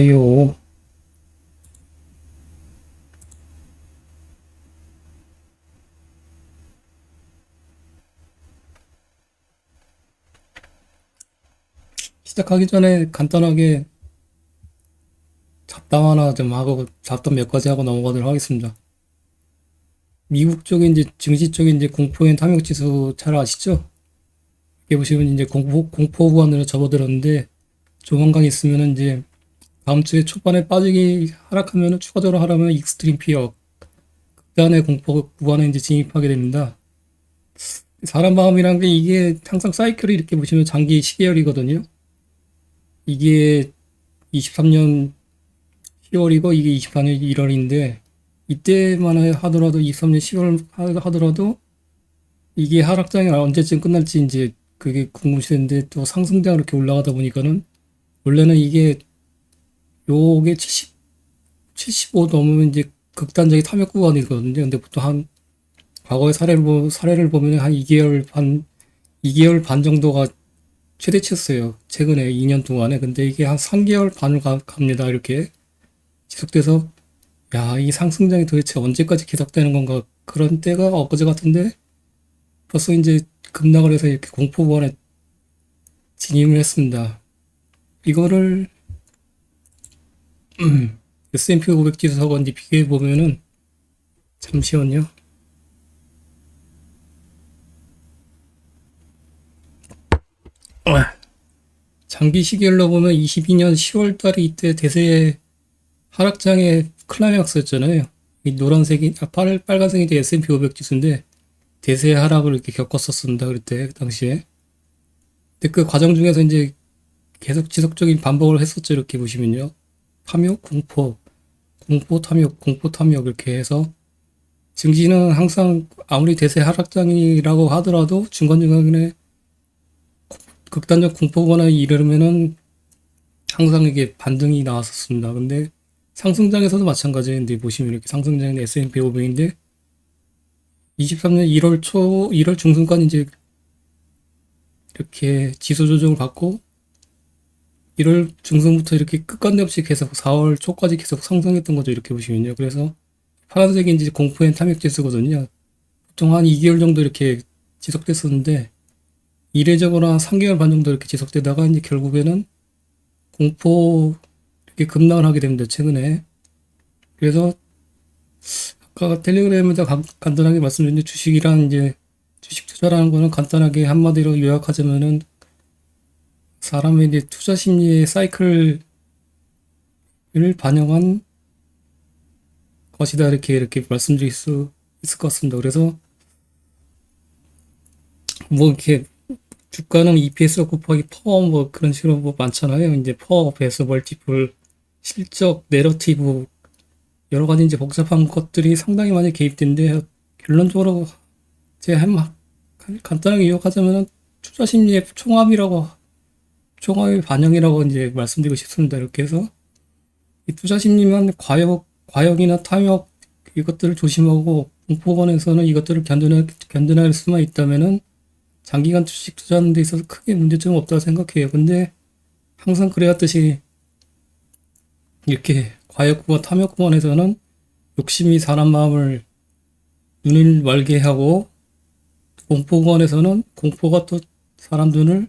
요. 시작하기 전에 간단하게 잡담 하나 좀 하고 잡담 몇 가지 하고 넘어가도록 하겠습니다. 미국 쪽에 이제 증시 쪽에 이제 공포엔 탐욕 지수 잘 아시죠? 여기 보시면 이제 공포 구간으로 접어들었는데 조만간 있으면은 이제 다음 주에 초반에 빠지기 하락하면은 추가적으로 하라면 익스트림 피어 극단의 공포 구간에 이제 진입하게 됩니다. 사람 마음이란 게 이게 항상 사이클이 이렇게 보시면 장기 시계열이거든요. 이게 23년 10월이고 이게 24년 1월인데 이때만 하더라도 23년 10월 하더라도 이게 하락장이 언제쯤 끝날지 이제 그게 궁금시되는데 또 상승장 이렇게 올라가다 보니까는 원래는 이게 요게 75 넘으면 이제 극단적인 탐욕 구간이거든요. 근데 보통 한 과거의 사례를 보면 한 2개월 반 정도가 최대치였어요. 최근에 2년 동안에. 근데 이게 한 3개월 반을 갑니다. 이렇게 지속돼서 야, 이 상승장이 도대체 언제까지 계속되는 건가? 그런 때가 엊그제 같은데 벌써 이제 급락을 해서 이렇게 공포보안에 진입을 했습니다. 이거를 S&P 500 지수하고 이제 비교해 보면은 잠시만요. 장기 시계열로 보면 22년 10월 달이 이때 대세 하락장의 클라이맥스였잖아요. 이 노란색이 빨간색이 이제 S&P 500 지수인데 대세 하락을 이렇게 겪었었습니다. 그때 당시에. 근데 그 과정 중에서 이제 계속 지속적인 반복을 했었죠. 이렇게 보시면요. 탐욕, 공포, 탐욕, 공포, 탐욕 이렇게 해서 증시는 항상 아무리 대세 하락장이라고 하더라도 중간중간에 극단적 공포거나 이러면은 항상 이게 반등이 나왔었습니다. 근데 상승장에서도 마찬가지인데 보시면 이렇게 상승장인 S&P 500인데 23년 1월 초, 1월 중순까지 이제 이렇게 지수 조정을 받고 1월 중순부터 이렇게 끝간데 없이 계속 4월 초까지 계속 상승했던 거죠. 이렇게 보시면요. 그래서 파란색이 이제 공포엔 탐욕 지수거든요. 보통 한 2개월 정도 이렇게 지속됐었는데 이례적으로 한 3개월 반 정도 이렇게 지속되다가 이제 결국에는 공포 이렇게 급락을 하게 됩니다. 최근에. 그래서 아까 텔레그램에다 간단하게 말씀드린 주식이란 이제 주식 투자라는 거는 간단하게 한마디로 요약하자면은 사람의 이제 투자 심리의 사이클을 반영한 것이다. 이렇게 말씀드릴 수 있을 것 같습니다. 그래서 뭐 이렇게 주가는 EPS 곱하기 퍼 뭐 그런 식으로 뭐 많잖아요. 이제 퍼, 배수, 멀티플, 실적, 내러티브 여러 가지 이제 복잡한 것들이 상당히 많이 개입된데 결론적으로 제가 간단하게 요약하자면은 투자 심리의 총합의 반영이라고 이제 말씀드리고 싶습니다. 이렇게 해서 이 투자 심리만 과욕이나 탐욕 이것들을 조심하고 공포권에서는 이것들을 견뎌낼 수만 있다면은 장기간 주식 투자하는 데 있어서 크게 문제점은 없다고 생각해요. 근데 항상 그래왔듯이 이렇게 과욕과 탐욕권에서는 욕심이 사람 마음을 눈을 멀게 하고 공포권에서는 공포가 또 사람 눈을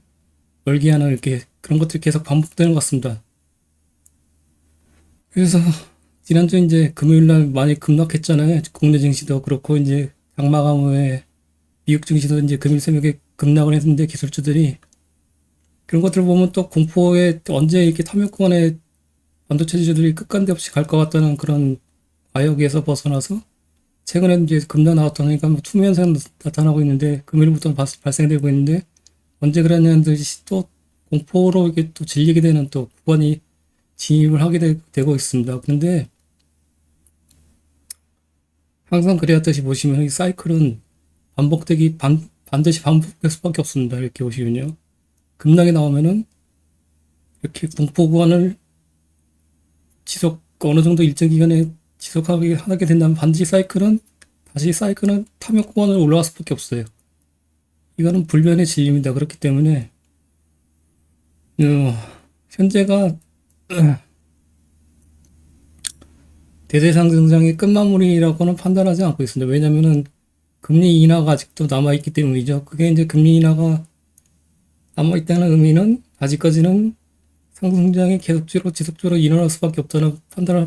멀게 하는 이렇게 그런 것들이 계속 반복되는 것 같습니다. 그래서 지난주 이제 금요일 날 많이 급락했잖아요. 국내 증시도 그렇고 이제 장마감 후에 미국 증시도 이제 금일 새벽에 급락을 했는데 기술주들이 그런 것들을 보면 또 공포에 언제 이렇게 탐욕권에 반도체주들이 끝간데 없이 갈 것 같다는 그런 과욕에서 벗어나서 최근에 이제 급락 나왔다니까 뭐 투명성 나타나고 있는데 금요일부터 발생되고 있는데 언제 그랬냐는 듯이 또 공포로 이게 또 질리게 되는 또 구간이 진입을 하게 되고 있습니다. 그런데 항상 그래왔듯이 보시면 이 사이클은 반드시 반복될 수밖에 없습니다. 이렇게 보시면요. 급락이 나오면은 이렇게 공포 구간을 어느 정도 일정 기간에 지속하게 된다면 반드시 다시 사이클은 탐욕 구간으로 올라갈 수밖에 없어요. 이거는 불변의 진리입니다. 그렇기 때문에, 현재가 대세 상승장의 끝마무리라고는 판단하지 않고 있습니다. 왜냐면은 금리 인하가 아직도 남아있기 때문이죠. 그게 이제 금리 인하가 남아있다는 의미는 아직까지는 상승장이 계속적으로 지속적으로 일어날 수밖에 없다는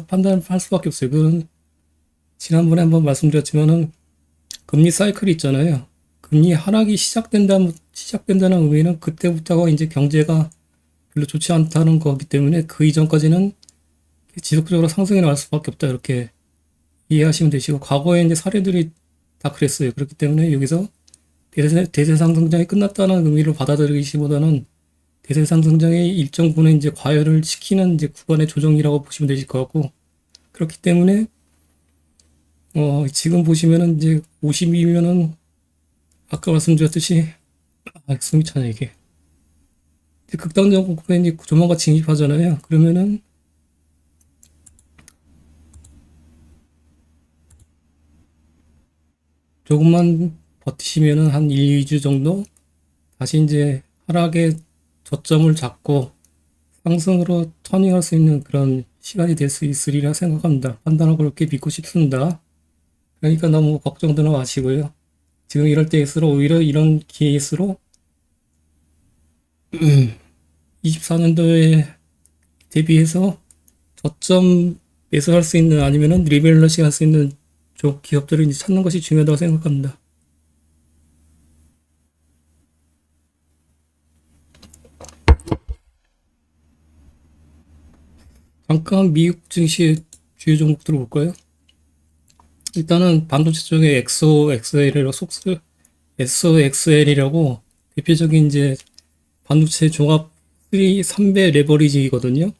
판단을 할 수밖에 없어요. 그건 지난번에 한번 말씀드렸지만은 금리 사이클이 있잖아요. 금리 하락이 시작된다는 의미는 그때부터가 이제 경제가 별로 좋지 않다는 거기 때문에 그 이전까지는 지속적으로 상승해 나갈 수밖에 없다. 이렇게 이해하시면 되시고, 과거에 이제 사례들이 다 그랬어요. 그렇기 때문에 여기서 대세 상승장이 끝났다는 의미를 받아들이기보다는 대세 상승장의 일정 부분에 이제 과열을 시키는 이제 구간의 조정이라고 보시면 되실 것 같고, 그렇기 때문에 지금 보시면은 이제 50이면은 아까 말씀드렸듯이 숨이 차네 이게. 이제 극단적 공포에 이제 조만간 진입하잖아요. 그러면은 조금만 버티시면은 한 1, 2주 정도 다시 이제 하락의 저점을 잡고 상승으로 터닝할 수 있는 그런 시간이 될 수 있으리라 생각합니다. 판단하고 그렇게 믿고 싶습니다. 그러니까 너무 걱정도 마시고요. 지금 이럴 때일수록 오히려 이런 기회일수록 24년도에 대비해서 저점 매수할 수 있는 아니면은 리밸런싱 할 수 있는 쪽 기업들을 이제 찾는 것이 중요하다고 생각합니다. 잠깐 미국 증시 주요 종목들을 볼까요? 일단은 반도체 쪽에 엑소엑셀이라고 대표적인 이제 반도체 종합 3배 레버리지거든요.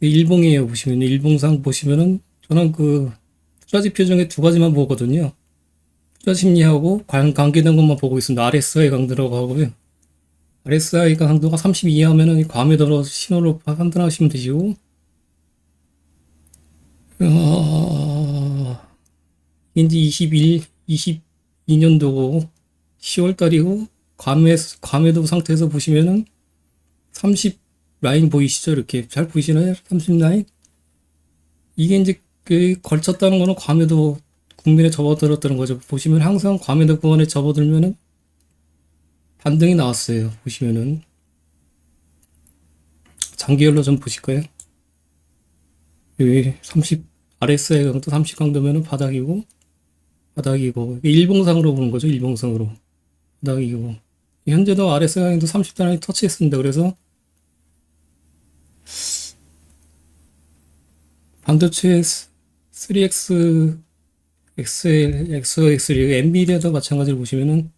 일봉이에요. 보시면 일봉상 보시면은 저는 그 투자 지표 중에 두 가지만 보거든요. 투자 심리하고 관계된 것만 보고 있습니다. RSI 강도라고 하고요. RSI 강도가 30 이하면은 과매도로 신호로 판단하시면 되시고, 이제 22년도고 10월 달이고 과매도 상태에서 보시면은 30 라인 보이시죠? 이렇게 잘 보이시나요? 30 라인? 이게 이제 그 걸쳤다는 거는 과매도 국면에 접어들었다는 거죠. 보시면 항상 과매도 구간에 접어들면은 반등이 나왔어요. 보시면은 장기열로 좀 보실까요? 여기 30 RSI 강도 30 강도면은 바닥이고 일봉상으로 보는 거죠. 일봉상으로 바닥이고, 현재도 RSI 강도 30단을 터치했습니다. 그래서 반도체 3X XOXL 엔비디아도 마찬가지로 보시면은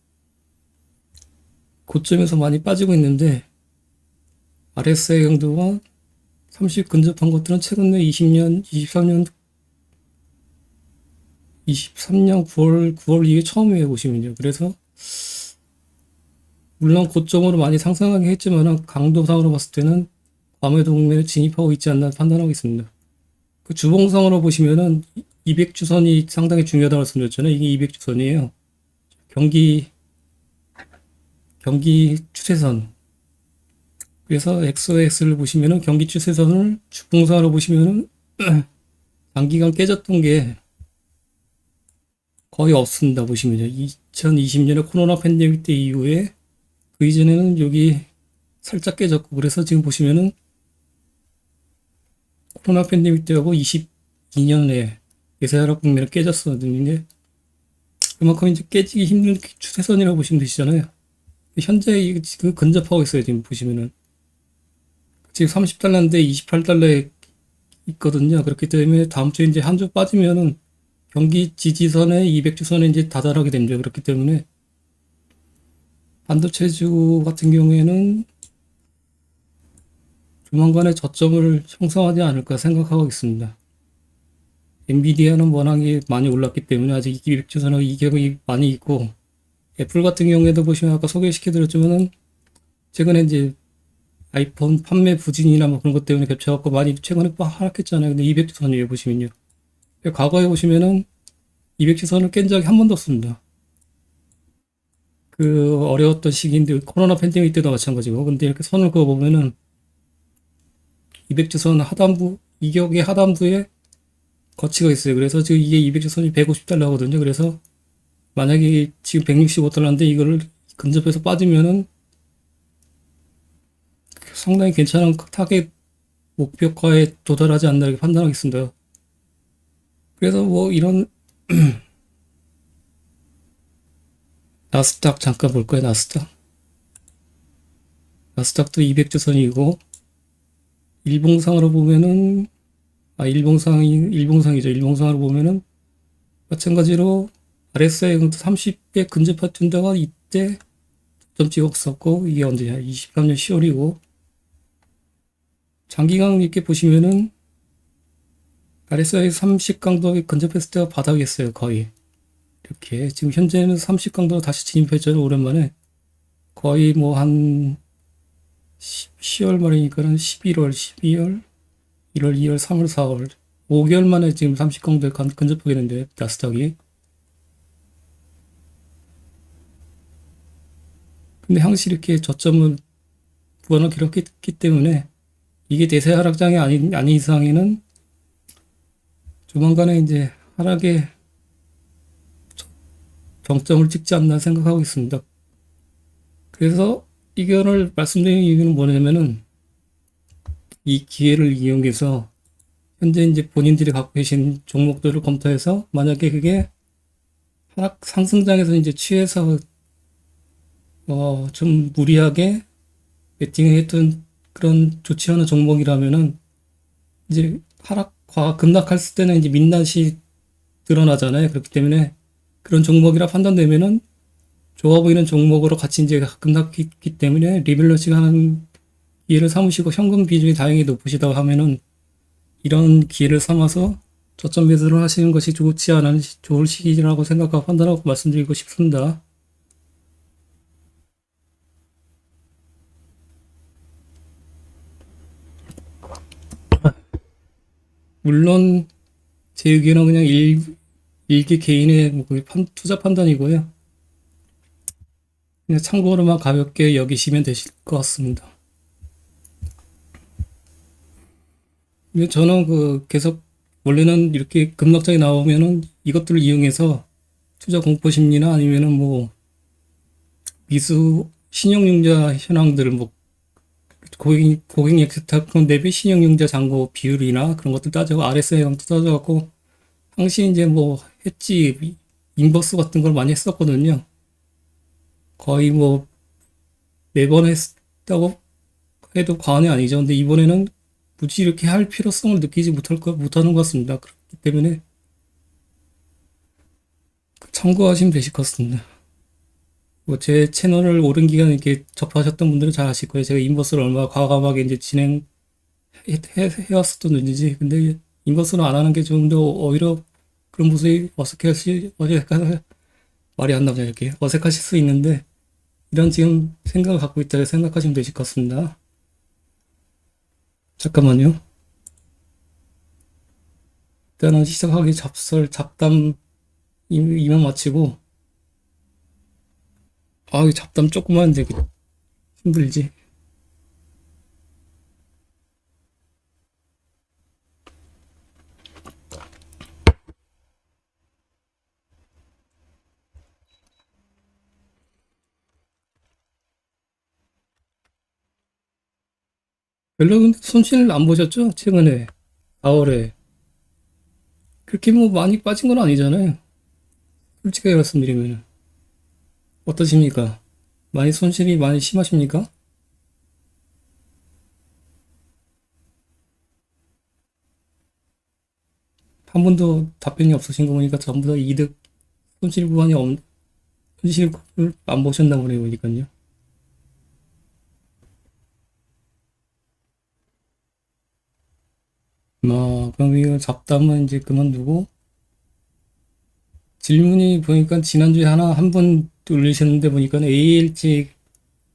고점에서 많이 빠지고 있는데, RSI 강도가 30 근접한 것들은 최근에 23년 9월 이게 처음이에요. 보시면요. 그래서 물론 고점으로 많이 상승하긴 했지만 강도상으로 봤을 때는 과매도 국면에 진입하고 있지 않나 판단하고 있습니다. 그 주봉상으로 보시면은 200주선이 상당히 중요하다고 말씀드렸잖아요. 이게 200주선이에요. 경기 추세선. 그래서 XOX를 보시면은 경기 추세선을 주봉상으로 보시면은 장기간 깨졌던 게 거의 없습니다. 보시면요. 2020년에 코로나 팬데믹 때 이후에 그 이전에는 여기 살짝 깨졌고, 그래서 지금 보시면은 코로나 팬데믹 때하고 22년에 예사 하락 국면을 깨졌었는데, 그만큼 이제 깨지기 힘든 추세선이라고 보시면 되시잖아요. 현재 그 근접하고 있어요. 지금 보시면은 지금 30달러인데 28달러에 있거든요. 그렇기 때문에 다음 주에 이제 한 주 빠지면은 경기 지지선에 200주선에 이제 다다르게 됩니다. 그렇기 때문에 반도체주 같은 경우에는 조만간에 저점을 형성하지 않을까 생각하고 있습니다. 엔비디아는 워낙에 많이 올랐기 때문에 아직 200주선에 이격이 많이 있고, 애플 같은 경우에도 보시면 아까 소개시켜드렸지만은 최근에 이제 아이폰 판매 부진이나 뭐 그런 것 때문에 겹쳐갖고 많이 최근에 하락했잖아요. 근데 200주선이에요. 보시면요. 과거에 보시면은 200주선을 깬 적이 한 번도 없습니다. 그 어려웠던 시기인데 코로나 팬데믹 때도 마찬가지고, 근데 이렇게 선을 그어보면은 200주선 하단부, 이격의 하단부에 거치가 있어요. 그래서 지금 이게 200주선이 150달러거든요. 그래서 만약에 지금 165달러인데 이거를 근접해서 빠지면은 상당히 괜찮은 타겟 목표가에 도달하지 않나 이렇게 판단하겠습니다. 그래서 뭐 이런 나스닥 잠깐 볼까요? 나스닥도 200주선이고 일봉상으로 보면은 일봉상이죠. 일봉상으로 보면은 마찬가지로 RSI 30배 근접했던 데가 이때 점 찍었었고 이게 언제냐? 23년 10월이고 장기강 이렇게 보시면은 RSI 30 강도에 근접했을 때가 바닥이었어요. 거의 이렇게 지금 현재는 30 강도가 다시 진입했잖아요. 오랜만에 거의 뭐 한 10월 말이니까는 11월, 12월, 1월, 2월, 3월, 4월 5개월 만에 지금 30 강도에 근접하게 됐는데 나스닥이. 근데 항시 이렇게 저점을 구간을 기록했기 때문에 이게 대세 하락장이 아닌 이상에는 조만간에 이제 하락의 정점을 찍지 않나 생각하고 있습니다. 그래서 이거를 말씀드리는 이유는 뭐냐면은 이 기회를 이용해서 현재 이제 본인들이 갖고 계신 종목들을 검토해서 만약에 그게 하락 상승장에서 이제 취해서 좀 무리하게 베팅을 했던 그런 좋지 않은 종목이라면은 이제 급락했을 때는 이제 민낯이 드러나잖아요. 그렇기 때문에 그런 종목이라 판단되면은 좋아 보이는 종목으로 같이 이제 급락했기 때문에 리밸런싱 하는 기회를 삼으시고 현금 비중이 다행히 높으시다고 하면은 이런 기회를 삼아서 저점 매수를 하시는 것이 좋을 시기라고 생각하고 판단하고 말씀드리고 싶습니다. 물론 제 의견은 그냥 일개 개인의 뭐 투자 판단이고요. 그냥 참고로만 가볍게 여기시면 되실 것 같습니다. 근데 저는 계속 원래는 이렇게 급락장이 나오면은 이것들을 이용해서 투자 공포 심리나 아니면은 뭐 미수 신용융자 현황들을 뭐 고객 엑스탁 대비 신용융자 잔고 비율이나 그런 것들 따져고 RSI 강도 따져갖고 당시 이제 뭐 했지 인버스 같은 걸 많이 했었거든요. 거의 뭐 매번 했다고 해도 과언이 아니죠. 근데 이번에는 굳이 이렇게 할 필요성을 느끼지 못하는 것 같습니다. 그렇기 때문에 참고하시면 되실 것 같습니다. 뭐 제 채널을 오랜 기간 이렇게 접하셨던 분들은 잘 아실 거예요. 제가 인버스를 얼마나 과감하게 이제 해왔었던 눈이지. 근데 인버스는 안 하는 게 좀 더 오히려 그런 모습이 말이 안 나오냐 이렇게 어색하실 수 있는데 이런 지금 생각을 갖고 있다고 생각하시면 되실 것 같습니다. 잠깐만요. 일단은 시작하기 잡담 이만 마치고 이 잡담 조금만 되게 힘들지. 별로 근데 손실 안 보셨죠? 최근에 4월에 그렇게 뭐 많이 빠진 건 아니잖아요. 솔직하게 말씀드리면 어떠십니까? 손실이 많이 심하십니까? 한 번도 답변이 없으신 거 보니까 전부 다 손실 구간이 손실을 안 보셨나 보네요, 보니까요. 그럼 이거 잡담은 이제 그만두고 질문이 보니까 지난주에 한 번 올리셨는데 보니까 ALG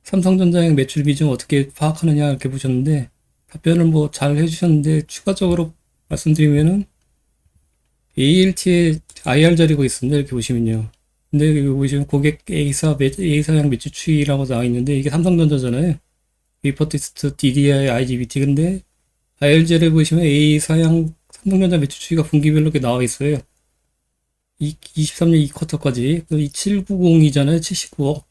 삼성전자의 매출 비중 어떻게 파악하느냐 이렇게 보셨는데 답변을 뭐 잘 해주셨는데 추가적으로 말씀드리면은 ALT에 IR 자리가 있습니다. 이렇게 보시면요. 근데 여기 보시면 고객 A사양 매출 추이라고 나와 있는데 이게 삼성전자잖아요. 리포티스트 DDI IGBT 근데 IR자를 보시면 A사양 삼성전자 매출 추이가 분기별로 이렇게 나와 있어요. 23년 2쿼터까지. 이 790이잖아요. 79억.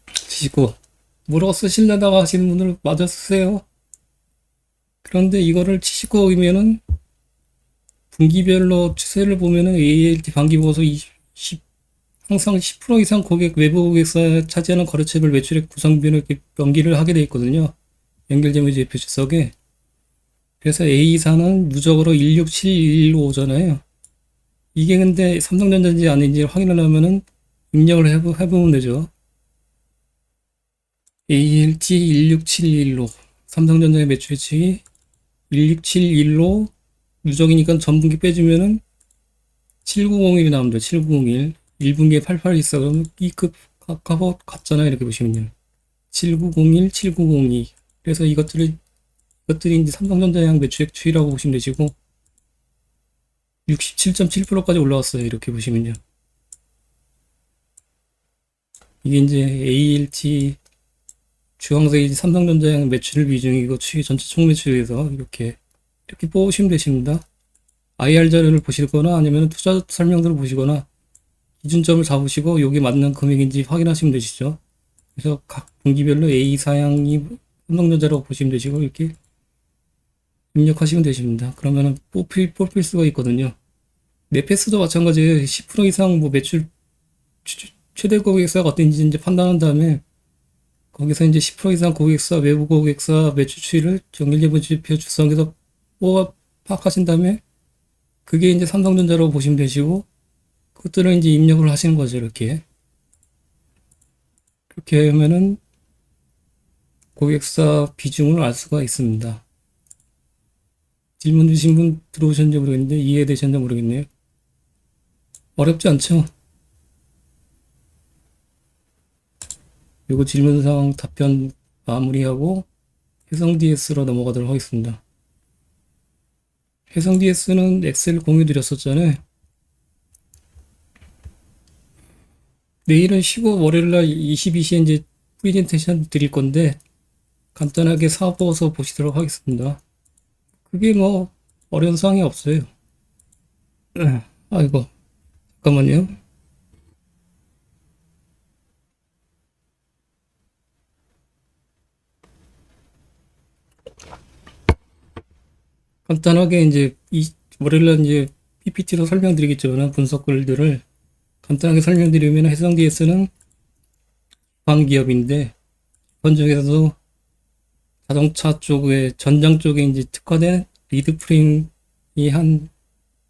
79억. 뭐라고 쓰시려다가 하시는 분들 맞아 쓰세요. 그런데 이거를 79억이면은 분기별로 추세를 보면은 ALT 반기보고서 20, 항상 10% 이상 고객, 외부 고객사 차지하는 거래처별 매출액 구성비를 이렇게 연기를 하게 돼 있거든요. 연결재무제표 주석에. 그래서 A사는 누적으로 167115잖아요. 이게 근데 삼성전자인지 아닌지 확인하려면은 입력을 해보면 되죠. ALT 16715. 삼성전자의 매출 예측이 16715 누적이니까 전분기 빼주면은 7901이 나옵니다. 7901. 1분기에 8814 그러면 B급 같잖아요. 이렇게 보시면요. 7901, 7902. 그래서 이것들이 이제 삼성전자양 매출액 추이라고 보시면 되시고 67.7%까지 올라왔어요. 이렇게 보시면요. 이게 이제 ALT 주황색이 삼성전자양 매출 비중이고 추이 전체 총 매출에서 이렇게 뽑으시면 되십니다. IR 자료를 보시거나 아니면 투자 설명서를 보시거나 기준점을 잡으시고 여기 맞는 금액인지 확인하시면 되시죠. 그래서 각 분기별로 A 사양이 삼성전자라고 보시면 되시고 이렇게 입력하시면 되십니다. 그러면은 뽑힐 수가 있거든요. 네페스도 마찬가지예요. 10% 이상 뭐 매출 최대 고객사가 어떤지 이제 판단한 다음에 거기서 이제 10% 이상 고객사, 외부 고객사 매출 추이를 정밀예보지표 주성에서 파악하신 다음에 그게 이제 삼성전자라고 보시면 되시고 그것들을 이제 입력을 하시는 거죠. 이렇게 그렇게 하면은 고객사 비중을 알 수가 있습니다. 질문 주신 분 들어오셨는지 모르겠는데 이해되셨는지 모르겠네요. 어렵지 않죠? 요거 질문사항 답변 마무리하고 해성 DS로 넘어가도록 하겠습니다. 해성 DS는 엑셀 공유 드렸었잖아요. 내일은 쉬고 월요일날 22시에 이제 프레젠테이션 드릴 건데 간단하게 사보서 보시도록 하겠습니다. 그게 뭐 어려운 사항이 없어요. 아이고 잠깐만요. 간단하게 이제 월요일날 이제 PPT로 설명드리겠지만 분석글들을 간단하게 설명드리면 해성 DS는 기판 기업인데 기판 중에서도 자동차 쪽에 전장 쪽에 이제 특화된 리드 프레임이 한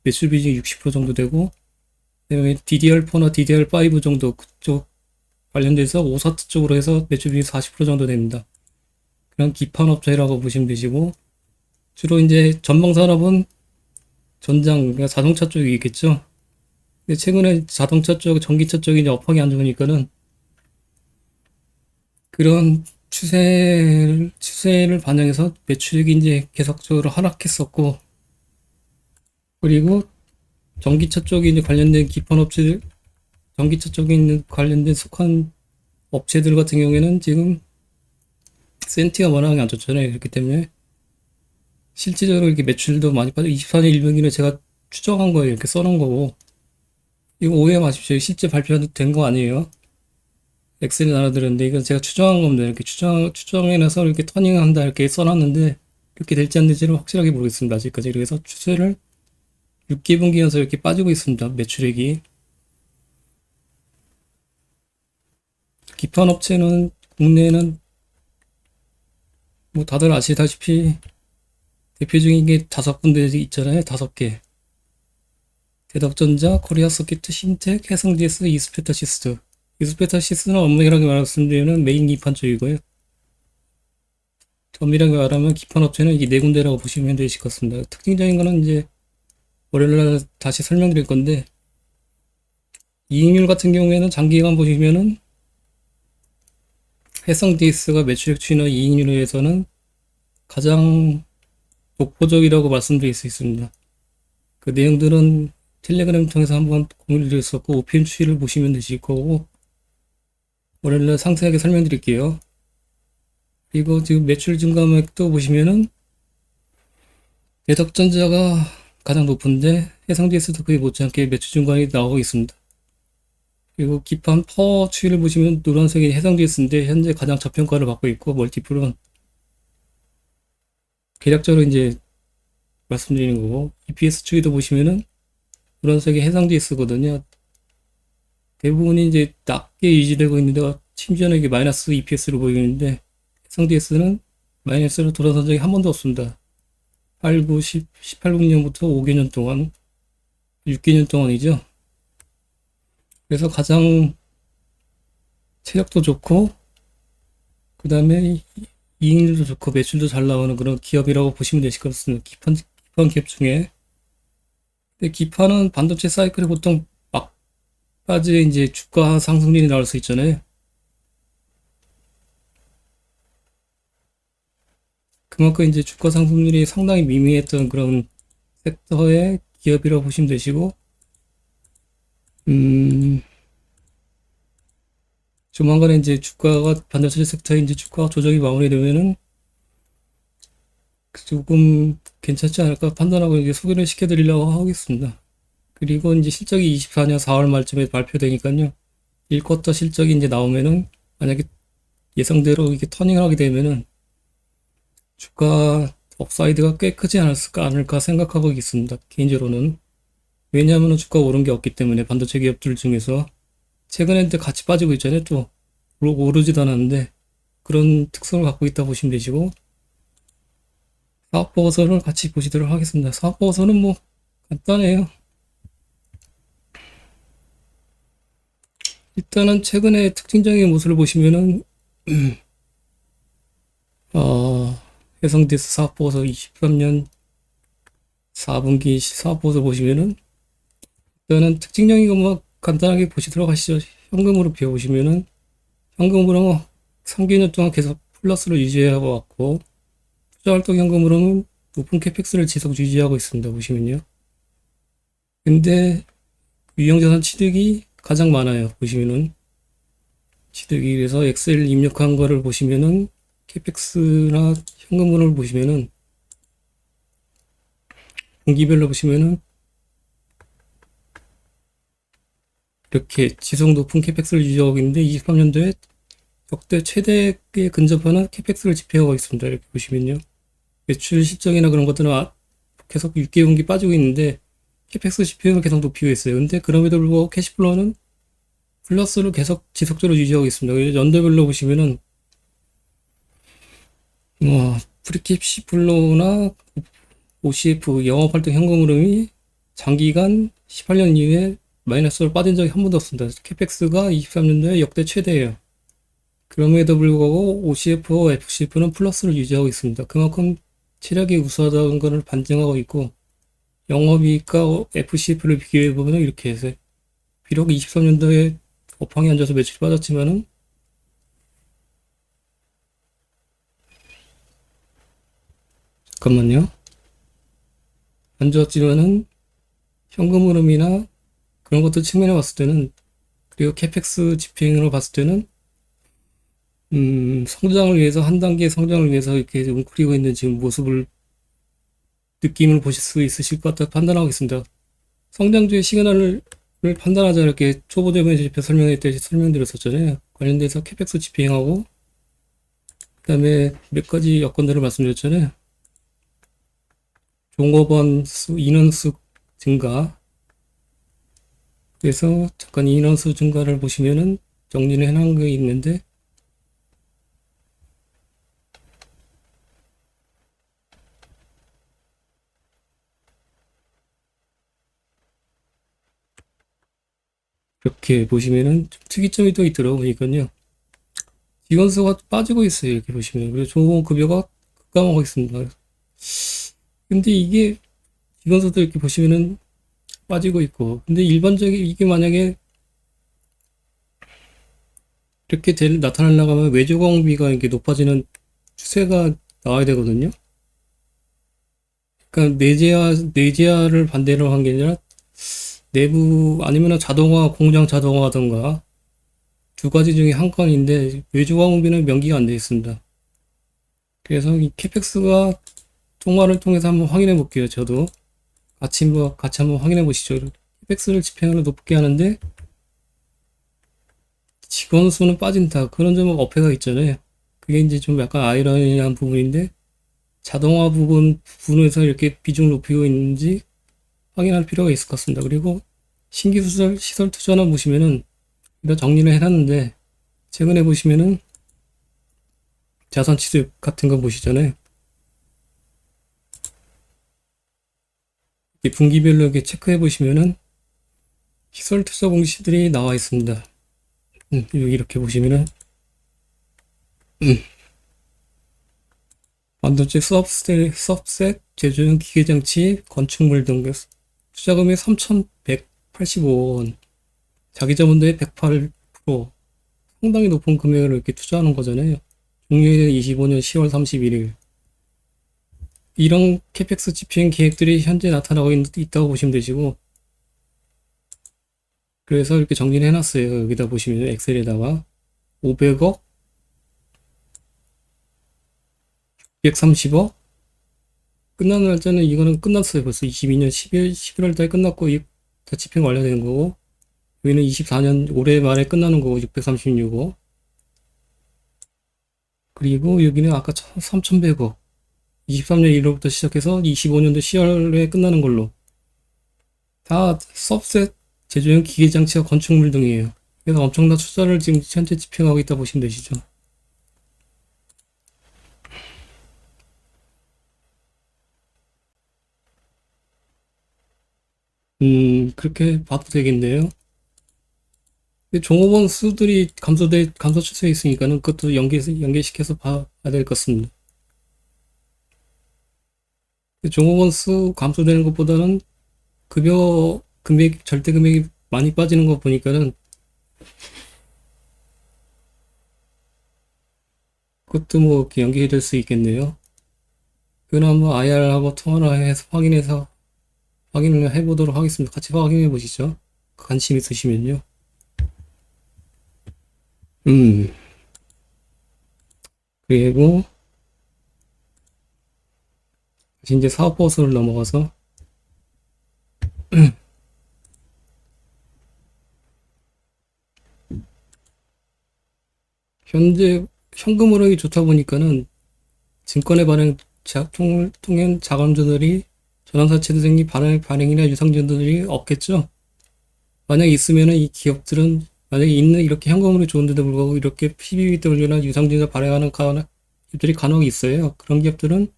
매출 비중이 60% 정도 되고 그다음에 DDR4나 DDR5 정도 그쪽 관련돼서 오사트 쪽으로 해서 매출 비중이 40% 정도 됩니다. 그런 기판 업체라고 보시면 되시고 주로 이제 전방 산업은 전장 그러니까 자동차 쪽이 있겠죠. 근데 최근에 자동차 쪽, 전기차 쪽이 이제 업황이 안 좋으니까는 그런 추세를 반영해서 매출액이 이제 계속적으로 하락했었고, 그리고 전기차 쪽에 이제 관련된 기판 업체들, 전기차 쪽에 있는 관련된 속한 업체들 같은 경우에는 지금 센티가 워낙에 안 좋잖아요. 그렇기 때문에 실질적으로 이렇게 매출도 많이 빠져 24년 1분기는 제가 추정한 거예요. 이렇게 써놓은 거고. 이거 오해 마십시오. 실제 발표된 거 아니에요. 엑셀에 나눠드렸는데 이건 제가 추정한 겁니다. 이렇게 추정해놔서 이렇게 터닝한다 이렇게 써놨는데 그렇게 될지 안 될지는 확실하게 모르겠습니다. 아직까지. 그래서 추세를 6기분기 연속 이렇게 빠지고 있습니다. 매출액이. 기판 업체는 국내에는 뭐 다들 아시다시피 대표적인 게 5군데 있잖아요. 5개. 대덕전자, 코리아서킷, 신텍, 해성DS, 이스페타시스. 이스페타시스는 엄밀하게 말씀드리면 메인 기판 쪽이고요. 엄밀하게 말하면 기판 업체는 이 4군데라고 보시면 되실 것 같습니다. 특징적인 거는 이제 월요일날 다시 설명드릴 건데 이익률 같은 경우에는 장기간 보시면은 해성DS가 매출액 추이나 이익률에서는 가장 독보적이라고 말씀드릴 수 있습니다. 그 내용들은 텔레그램 통해서 한번 공유를 드렸었고 OPM 추이를 보시면 되실 거고 월요일날 상세하게 설명드릴게요. 그리고 지금 매출 증가액도 보시면은 대덕전자가 가장 높은데 해상DS도 그에 못지않게 매출 증가이 나오고 있습니다. 그리고 기판 파워 추이를 보시면 노란색이 해상DS인데 현재 가장 저평가를 받고 있고 멀티플은 계략적으로 이제 말씀드리는 거고 EPS 추이도 보시면은 노란색이 해상DS거든요. 대부분이 이제 낮게 유지되고 있는데 심지어는 이게 마이너스 EPS로 보이는데 해상DS는 마이너스로 돌아선 적이 한 번도 없습니다. 8, 9, 10, 18, 6년부터 5개년 동안 6개년 동안이죠. 그래서 가장 체력도 좋고 그 다음에 이익률도 좋고 매출도 잘 나오는 그런 기업이라고 보시면 되실 것 같습니다. 기판 기업 중에. 근데 기판은 반도체 사이클이 보통 막바지에 이제 주가 상승률이 나올 수 있잖아요. 그만큼 이제 주가 상승률이 상당히 미미했던 그런 섹터의 기업이라고 보시면 되시고, 조만간에 이제 반도체 섹터에 이제 주가가 조정이 마무리되면은 조금 괜찮지 않을까 판단하고 이제 소개를 시켜드리려고 하겠습니다. 그리고 이제 실적이 24년 4월 말쯤에 발표되니까요. 1쿼터 실적이 이제 나오면은 만약에 예상대로 이게 터닝을 하게 되면은 주가 업사이드가 꽤 크지 않을까 생각하고 있습니다. 개인적으로는. 왜냐하면 주가 오른 게 없기 때문에 반도체 기업들 중에서 최근에 같이 빠지고 있잖아요. 또 오르지도 않았는데 그런 특성을 갖고 있다 보시면 되시고 사업보고서를 같이 보시도록 하겠습니다. 사업보고서는 뭐 간단해요. 일단은 최근에 특징적인 모습을 보시면은 해성디스 사업보고서 23년 4분기 사업보고서 보시면은 일단은 특징적인 것만 간단하게 보시도록 하시죠. 현금으로 비워보시면은 현금으로 3개년 동안 계속 플러스로 유지하고 왔고 투자활동 현금으로는 높은 캐펙스를 지속 유지하고 있습니다. 보시면요. 근데 유형자산 취득이 가장 많아요. 보시면은 취득이 그래서 엑셀 입력한 거를 보시면은 캐펙스나 현금으로 보시면은 분기별로 보시면은 이렇게 지속 높은 캐펙스를 유지하고 있는데 23년도에 역대 최대에 근접하는 캐펙스를 집행하고 있습니다. 이렇게 보시면요. 매출 실적이나 그런 것들은 계속 6개분기 빠지고 있는데 캐펙스 집행을 계속 높이고 있어요. 근데 그럼에도 불구하고 캐시플로우는 플러스를 계속 지속적으로 유지하고 있습니다. 연도별로 보시면은 프리캡시플로우나 OCF 영업활동 현금 흐름이 장기간 18년 이후에 마이너스로 빠진 적이 한 번도 없습니다. 캐펙스가 23년도에 역대 최대예요. 그럼에도 불구하고 OCF와 FCF는 플러스를 유지하고 있습니다. 그만큼 체력이 우수하다는 것을 반증하고 있고 영업이익과 FCF를 비교해보면 이렇게 해서 비록 23년도에 업황이 안 좋아서 매출이 빠졌지만은 잠깐만요. 안 좋았지만은 현금 흐름이나 그런 것들 측면에 봤을 때는 그리고 캐펙스 집행으로 봤을 때는 성장을 위해서 한 단계 성장을 위해서 이렇게 웅크리고 있는 지금 모습을 느낌을 보실 수 있으실 것 같아 판단하고 있습니다. 성장주의 시그널을 판단하자 이렇게 초보 대면집회 설명했듯이 설명드렸었잖아요. 관련돼서 캐펙스 집행하고 그다음에 몇 가지 여건들을 말씀드렸잖아요. 종업원 수, 인원수 증가. 그래서 잠깐 인원수 증가를 보시면은 정리를 해놓은 게 있는데 이렇게 보시면은 좀 특이점이 또 있더라고요. 보니까요. 직원 수가 빠지고 있어요. 이렇게 보시면. 그리고 종업 급여가 급감하고 있습니다. 근데 이게 직원 수도 이렇게 보시면은 빠지고 있고. 근데 일반적인 이게 만약에 이렇게 나타나려고 하면 외주공비가 이렇게 높아지는 추세가 나와야 되거든요. 그러니까 내재화를 반대로 한 게 아니라 내부 아니면 자동화, 공장 자동화하던가 두 가지 중에 한 건인데 외주공비는 명기가 안 되어 있습니다. 그래서 이 캐펙스가 통화를 통해서 한번 확인해 볼게요. 저도 같이 한번 확인해 보시죠. 캡엑스를 집행을 높게 하는데 직원 수는 빠진다. 그런 점은 어폐가 있잖아요. 그게 이제 좀 약간 아이러니한 부분인데 자동화 부분에서 이렇게 비중을 높이고 있는지 확인할 필요가 있을 것 같습니다. 그리고 신규 시설 투자나 보시면은 이런 정리를 해놨는데 최근에 보시면은 자산 취득 같은 거 보시잖아요. 분기별로 이렇게 체크해 보시면은 시설 투자 공시들이 나와 있습니다. 여기 이렇게 보시면은 반도체 서브셋, 제조용 기계장치, 건축물 등 투자금액 3,185원, 자기 자본도의 108%, 상당히 높은 금액을 이렇게 투자하는 거잖아요. 종료일은 25년 10월 31일. 이런 캐펙스 집행 계획들이 현재 나타나고 있다고 보시면 되시고, 그래서 이렇게 정리를 해놨어요. 여기다 보시면 엑셀에다가 500억, 630억, 끝나는 날짜는 이거는 끝났어요. 벌써 22년 11월 달에 끝났고, 다 집행 완료되는 거고, 여기는 24년 올해 말에 끝나는 거고, 636억. 그리고 여기는 아까 3,100억. 23년 1월부터 시작해서 25년도 10월에 끝나는 걸로. 다 서브셋, 제조용 기계장치와 건축물 등이에요. 그래서 엄청난 투자를 지금 현재 집행하고 있다 보시면 되시죠. 그렇게 봐도 되겠네요. 근데 종업원 수들이 감소 추세에 있으니까는 그것도 연계시켜서 봐야 될 것 같습니다. 종업원 수 감소되는 것보다는 절대 금액이 많이 빠지는 거 보니까는 그것도 뭐 이렇게 연계될 수 있겠네요. 그건 한번 IR하고 통화를 해서 확인을 해보도록 하겠습니다. 같이 확인해 보시죠. 관심 있으시면요. 그리고 다시 이제 사업 보수를 넘어가서 현재 현금 흐름이 좋다 보니까는 증권의 통한 자금주들이 전환사채 등이 반응이나 유상증들이 없겠죠. 만약 있으면은 이 기업들은 만약에 있는 이렇게 현금흐름이 좋은데도 불구하고 이렇게 PBW나 유상증을 발행하는 기업들이 간혹 있어요. 그런 기업들은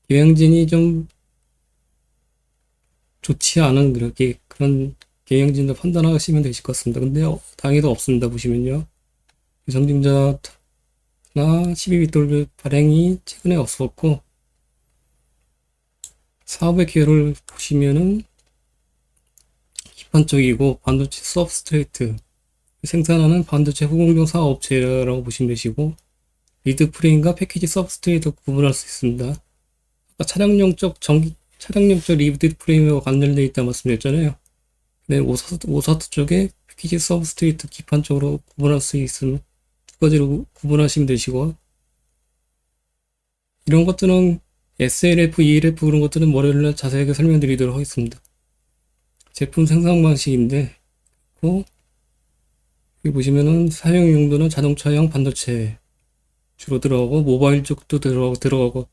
경영진이 좀 좋지 않은 그런 경영진을 판단하시면 되실 것 같습니다. 근데 다행히도 없습니다. 보시면요. 유상증자나 12비돌 발행이 최근에 없었고 사업의 기여를 보시면은 기판적이고 반도체 서브스트레이트 생산하는 반도체 후공정 사업체라고 보시면 되시고 리드 프레임과 패키지 서브스트레이트 구분할 수 있습니다. 아까 차량용적 리드 프레임과 관련되어 있다 말씀드렸잖아요. 네, 오사트 쪽에 패키지 서브스트레이트 기판 쪽으로 구분할 수 있음 두 가지로 구분하시면 되시고 이런 것들은 SLF, ELF 그런 것들은 월요일날 자세하게 설명드리도록 하겠습니다. 제품 생산 방식인데 여기 보시면은 사용 용도는 자동차용 반도체 주로 들어가고 모바일 쪽도 들어가고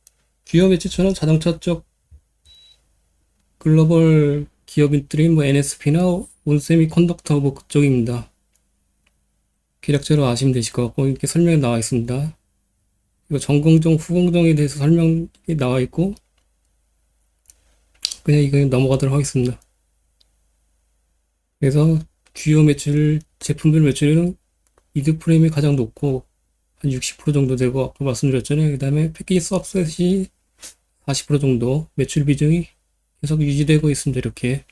주요 매출처는 자동차 쪽 글로벌 기업들이 뭐 NSP나 온세미컨덕터 뭐 그쪽입니다. 기력자로 아시면 되실 것 같고 이렇게 설명이 나와 있습니다. 이거 전공정, 후공정에 대해서 설명이 나와 있고 그냥 이거 넘어가도록 하겠습니다. 그래서 주요 제품별 매출은 리드 프레임이 가장 높고 한 60% 정도 되고 아까 말씀드렸잖아요. 그 다음에 패키지 서브셋이 40% 정도 매출 비중이 계속 유지되고 있습니다. 이렇게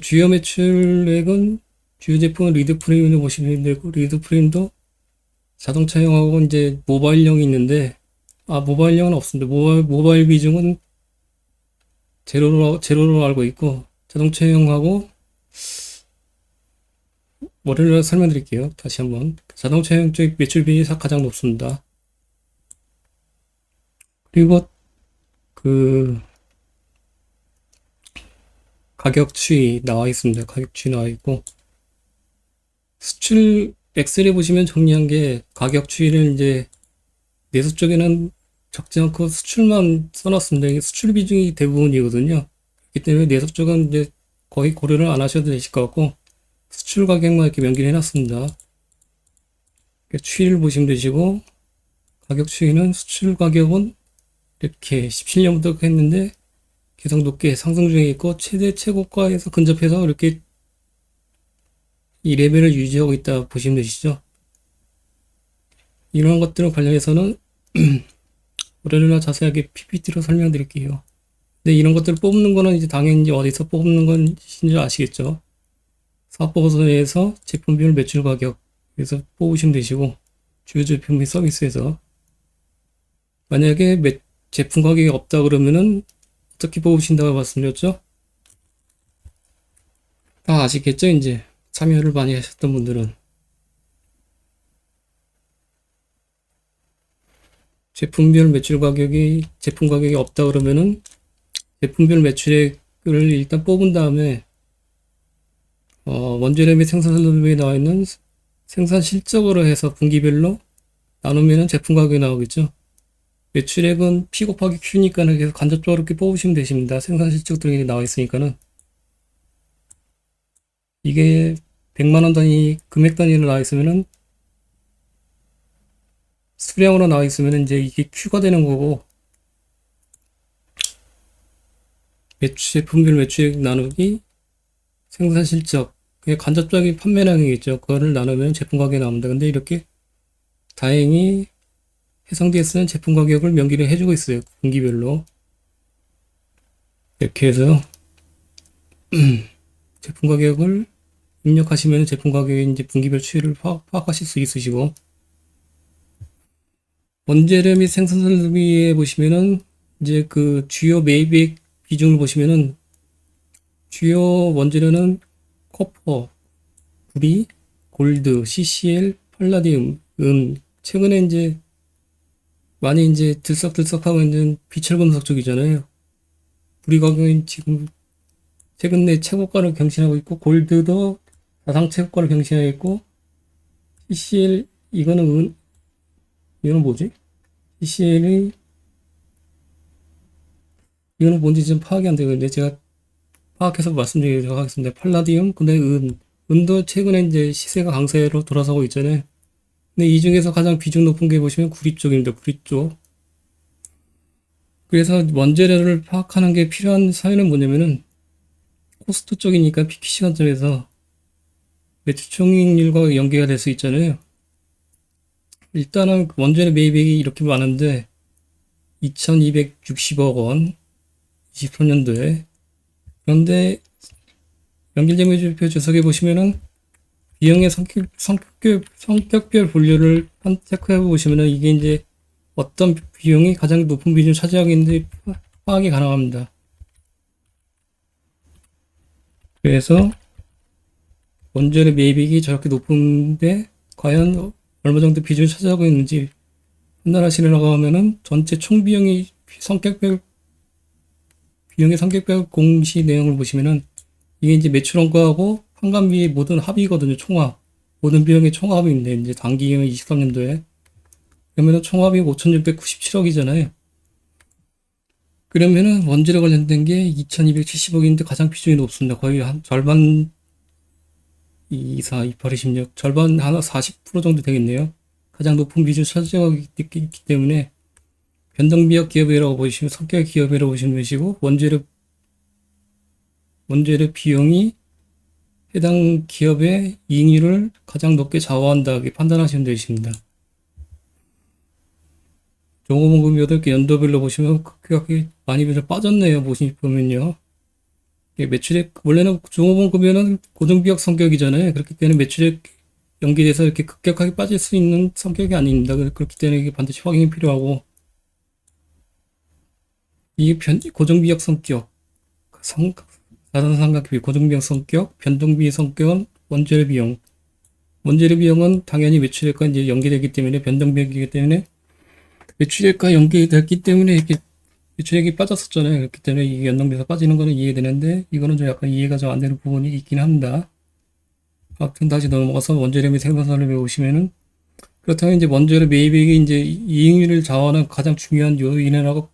주요 매출액은 주요 제품은 리드 프레임을 보시면 되고 리드 프레임도 자동차용하고 이제 모바일용이 있는데 모바일용은 없습니다. 모바일 비중은 제로로 알고 있고 자동차용하고 월요일에 설명드릴게요. 다시 한번 자동차용 쪽 매출 비율이 가장 높습니다. 그리고 그 가격 추이 나와 있습니다. 가격 추이 나와 있고 수출 엑셀에 보시면 정리한 게 가격 추이를 이제 내수 쪽에는 적지 않고 수출만 써놨습니다. 이게 수출 비중이 대부분이거든요. 그렇기 때문에 내수 쪽은 이제 거의 고려를 안 하셔도 되실 것 같고 수출 가격만 이렇게 명기를 해놨습니다. 추이를 보시면 되시고 가격 추이는 수출 가격은 이렇게 17년부터 했는데 계속 높게 상승 중에 있고 최대 최고가에서 근접해서 이렇게 이 레벨을 유지하고 있다 보시면 되시죠. 이런 것들 관련해서는 올해나 자세하게 PPT로 설명드릴게요. 근데 이런 것들을 뽑는 거는 이제 당연히 어디서 뽑는 건지 아시겠죠? 사업보고서에서 제품 비율 매출 가격에서 뽑으시면 되시고 주요 제품 및 서비스에서 만약에 제품 가격이 없다 그러면은 어떻게 뽑으신다고 말씀드렸죠? 다 아시겠죠? 이제 참여를 많이 하셨던 분들은 제품별 매출 가격이 제품 가격이 없다 그러면은 제품별 매출액을 일단 뽑은 다음에 원재료 및 생산 설비에 나와 있는 생산 실적으로 해서 분기별로 나누면은 제품 가격이 나오겠죠. 매출액은 P 곱하기 Q니까는 계속 간접적으로 이렇게 뽑으시면 되십니다. 생산 실적들이 나와 있으니까는 이게 100만 원 단위 금액 단위로 나와 있으면은 수량으로 나와 있으면 이제 이게 Q가 되는 거고 제품별 매출액 나누기 생산 실적 그게 간접적인 판매량이겠죠. 그거를 나누면 제품 가격이 나옵니다. 근데 이렇게 다행히 해상DS는 제품 가격을 명기를 해주고 있어요. 분기별로 이렇게 해서 제품 가격을 입력하시면 제품 가격의 이제 분기별 추이를 파악하실 수 있으시고 원재료 및 생산 설비에 보시면은 이제 그 주요 매입액 비중을 보시면은 주요 원재료는 코퍼, 구리, 골드, CCL, 팔라디움, 최근에 이제 많이 이제 들썩들썩하고 있는 비철금속 쪽이잖아요. 구리 가격은 지금 최근 내 최고가를 경신하고 있고 골드도 사상 최고가를 경신하고 있고 CCL 이거는 뭐지? CCL이 이거는 뭔지 좀 파악이 안 되는데 제가 파악해서 말씀드리도록 하겠습니다. 팔라디움 근데 은도 최근에 이제 시세가 강세로 돌아서고 있잖아요. 근데 이 중에서 가장 비중 높은 게 보시면 구리 쪽입니다. 구리 쪽. 그래서 원재료를 파악하는 게 필요한 사유는 뭐냐면은 코스트 쪽이니까 PQ 시간점에서 매출 총익률과 연계가 될 수 있잖아요. 일단은 원재료 매입액이 이렇게 많은데 2260억 원 23년도에 그런데 연결재무제표 주석에 보시면은 비용의 성격별 분류를 체크해 보시면은 이게 이제 어떤 비용이 가장 높은 비중을 차지하고 있는지 파악이 가능합니다. 그래서 원재료 매입액이 저렇게 높은데 과연 얼마 정도 비중을 차지하고 있는지 판단하시려고 하면은 전체 총 비용이 비용의 성격별 공시 내용을 보시면은 이게 이제 매출 원가하고 판관비의 모든 합이거든요. 총합. 모든 비용의 총합인데 이제 단기경은 23년도에 그러면은 총합이 5,697억이잖아요. 그러면은 원재료 관련된 게 2,270억인데 가장 비중이 높습니다. 거의 한 절반 28, 26 절반 하나 40% 정도 되겠네요. 가장 높은 비중을 차지하고 있기 때문에 변동비역 기업이라고 보시면 성격의 기업이라고 보시면 되시고 원재료 비용이 해당 기업의 이익률을 가장 높게 좌우한다 이렇게 판단하시면 되십니다. 종업원금 8개 연도별로 보시면 급격하게 많이 빠졌네요. 보면요. 매출액 원래는 종업원금에는 고정비역 성격이잖아요. 그렇기 때문에 매출액 연계돼서 이렇게 급격하게 빠질 수 있는 성격이 아닙니다. 그렇기 때문에 이게 반드시 확인이 필요하고 이게 고정비역 성격, 자산상각비, 고정비용 성격, 변동비 성격은 원재료 비용. 원재료 비용은 당연히 매출액과 이제 연계되기 때문에 변동비용이기 때문에 매출액과 연계됐기 때문에 이렇게 매출액이 빠졌었잖아요. 그렇기 때문에 이게 연동돼서 빠지는 거는 이해되는데 이거는 좀 약간 이해가 좀 안 되는 부분이 있긴 합니다. 아무튼 다시 넘어가서 원재료 및 생산성을 배우시면은 그렇다면 이제 원재료 매입액이 이제 이익률을 좌우하는 가장 중요한 요인이라고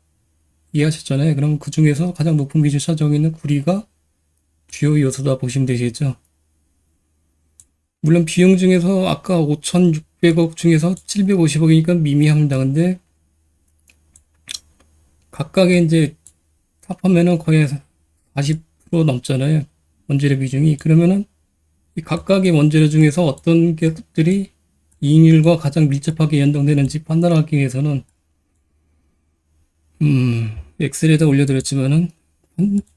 이해하셨잖아요. 그럼 그 중에서 가장 높은 비중을 차지하고 있는 구리가 주요 요소다 보시면 되시겠죠. 물론 비용 중에서 아까 5,600억 중에서 750억이니까 미미합니다. 근데 각각의 이제 합하면은 거의 40% 넘잖아요. 원재료 비중이. 그러면은 이 각각의 원재료 중에서 어떤 것들이 이익률과 가장 밀접하게 연동되는지 판단하기 위해서는 엑셀에다 올려드렸지만은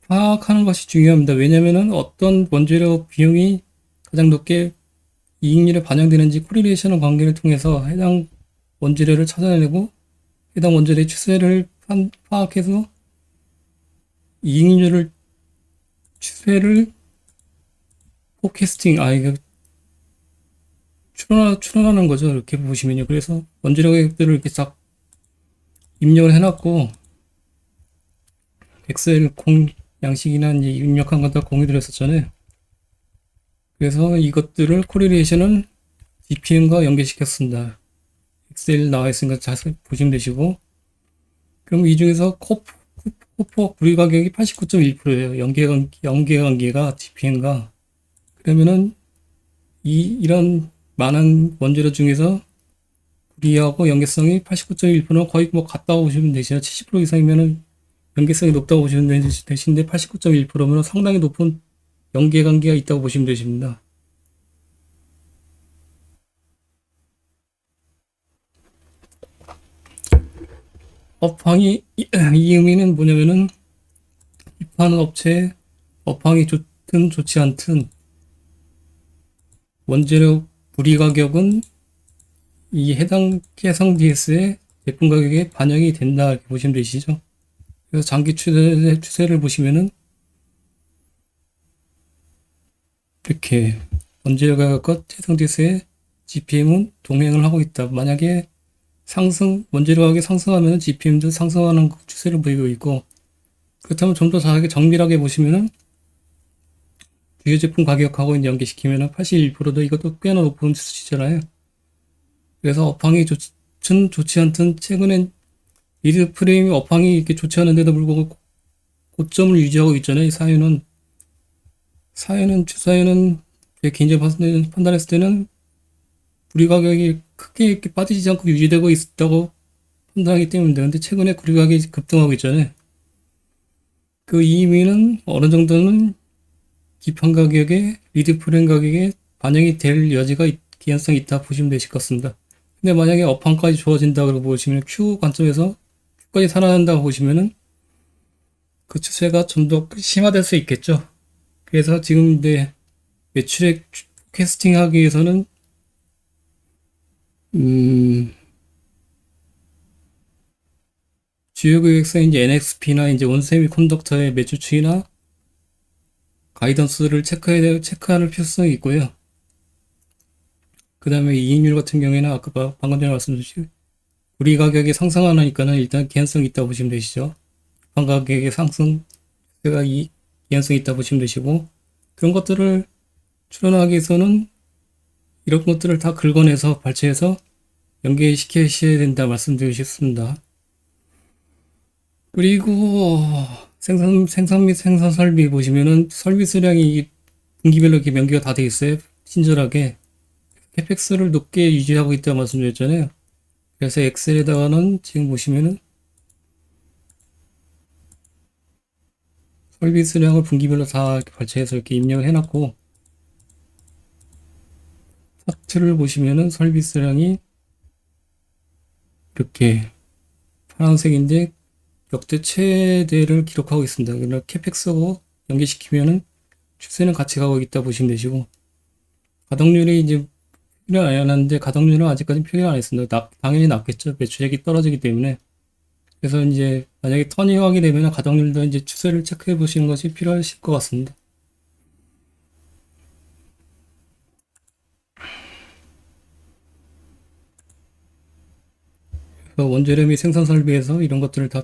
파악하는 것이 중요합니다. 왜냐면은 어떤 원재료 비용이 가장 높게 이익률에 반영되는지 코리레이션 관계를 통해서 해당 원재료를 찾아내고 해당 원재료의 추세를 파악해서 이익률을 추세를 포캐스팅 이거 추론하는 거죠. 이렇게 보시면요. 그래서 원재료 가격들을 이렇게 싹 입력을 해놨고 엑셀 양식이나 이제 입력한 것 다 공유드렸었잖아요. 그래서 이것들을 코리레이션은 GPM과 연계시켰습니다. 엑셀 나와 있으니까 자세히 보시면 되시고 그럼 이 중에서 코포 구리 가격이 89.1%예요. 연계관계가 GPM과 그러면은 이런 많은 원재료 중에서 구리하고 연계성이 89.1%는 거의 뭐 같다고 보시면 되시죠. 70% 이상이면은 연계성이 높다고 보시면 되시는데 89.1%면 상당히 높은 연계관계가 있다고 보시면 되십니다. 업황이 이 의미는 뭐냐면은 입하는 업체의 업황이 좋든 좋지 않든 원재료 구리 가격은 이 해당 해상 DS의 제품 가격에 반영이 된다 이렇게 보시면 되시죠. 그래서 장기 추세를 보시면은 이렇게 원재료 가격과 해상 DS의 GPM은 동행을 하고 있다. 만약에 원재료 가격이 상승하면 GPM도 상승하는 추세를 보이고 있고 그렇다면 좀 더 잘하게 정밀하게 보시면은 주요 제품 가격하고 이제 연계시키면은 81%도 이것도 꽤나 높은 수치잖아요. 그래서 업황이 좋든 좋지 않든 최근엔 리드 프레임 업황이 이렇게 좋지 않은데도 불구하고 고점을 유지하고 있잖아요. 이 주사위는 제 개인적인 판단했을 때는 구리 가격이 크게 이렇게 빠지지 않고 유지되고 있다고 판단하기 때문인데 근데 최근에 구리 가격이 급등하고 있잖아요. 그 의미는 어느 정도는 기판 가격에 리드 프레임 가격에 반영이 될 여지가 개연성이 있다 보시면 되실 것 같습니다. 근데 만약에 업황까지 좋아진다 고 보시면 Q 관점에서 Q까지 살아난다고 보시면은 그 추세가 좀 더 심화될 수 있겠죠. 그래서 지금 이제 매출액 캐스팅 하기 위해서는 주요 고객사인 이제 NXP나 이제 온세미 콘덕터의 매출치나 가이던스를 체크할 필요성이 있고요. 그 다음에 이익률 같은 경우에는 아까 방금 전에 말씀드린 우리 가격이 상승하니까는 일단 개연성이 있다고 보시면 되시죠. 방 가격의 상승세가 개연성이 있다고 보시면 되시고 그런 것들을 추론하기 위해서는 이런 것들을 다 긁어내서 발췌해서 연계시키셔야 된다 말씀드리고 싶습니다. 그리고 생산 및 생산 설비 보시면은 설비 수량이 분기별로 이렇게 명기가 다 돼 있어요. 친절하게 캐펙스를 높게 유지하고 있다고 말씀드렸잖아요. 그래서 엑셀에다가는 지금 보시면은 설비 수량을 분기별로 다 이렇게 발췌해서 이렇게 입력을 해놨고 차트를 보시면은 설비 수량이 이렇게 파란색인데 역대 최대를 기록하고 있습니다. 그러나 캐펙스하고 연계시키면은 추세는 같이 가고 있다 보시면 되시고 가동률이 이제 표현 안 하는데 가동률은 아직까지 표현 안 했습니다. 당연히 낮겠죠. 매출액이 떨어지기 때문에. 그래서 이제 만약에 터닝하게 되면 가동률도 이제 추세를 체크해 보시는 것이 필요하실 것 같습니다. 그래서 원재료 및 생산 설비에서 이런 것들을 다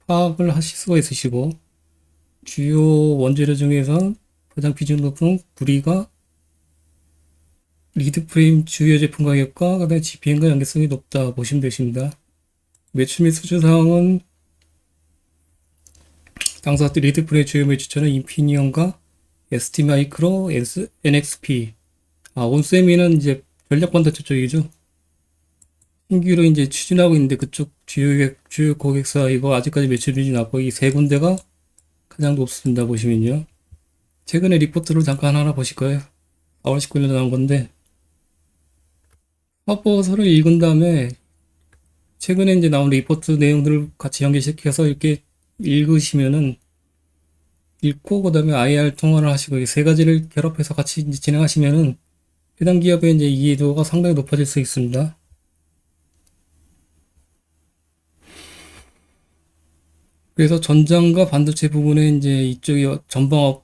파악을 하실 수가 있으시고, 주요 원재료 중에서 가장 비중 높은 구리가 리드 프레임 주요 제품 가격과 그다음에 GPM과 연계성이 높다 보시면 되십니다. 매출 및 수주 사항은 당사 리드 프레임 주요 매출처는 인피니언과 ST 마이크로, NXP, 온세미는 이제 전략 반도체 쪽이죠. 신규로 이제 추진하고 있는데 그쪽 주요 고객사 이거 아직까지 매출이 낮고 이 세 군데가 가장 높습니다. 보시면요. 최근에 리포트를 잠깐 하나 보실까요? 4월 19일에 나온 건데 화보서를 읽은 다음에 최근에 이제 나온 리포트 내용들을 같이 연계시켜서 이렇게 읽으시면은 읽고 그다음에 IR 통화를 하시고 이 세 가지를 결합해서 같이 이제 진행하시면은 해당 기업의 이제 이해도가 상당히 높아질 수 있습니다. 그래서 전장과 반도체 부분에 이제 이쪽이 전방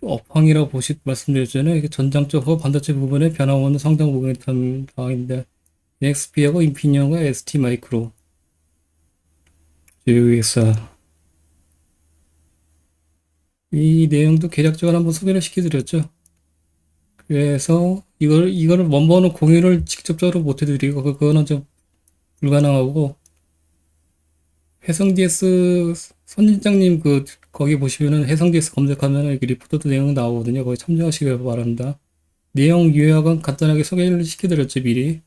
업황이라고 말씀드렸잖아요. 이게 전장 쪽과 반도체 부분에 변화오는 상당 부분이 상황인데 NXP하고 인피니언과 ST 마이크로 주요회사 이 내용도 개략적으로 한번 소개를 시켜드렸죠. 그래서 이거를 원본은 공유를 직접적으로 못 해드리고 그거는 좀 불가능하고 혜성 DS 선진장님 거기 보시면은 혜성 DS 검색하면은 이렇게 리포트 내용 나오거든요. 거기 참조하시길 바랍니다. 내용 요약은 간단하게 소개를 시켜드렸죠, 미리.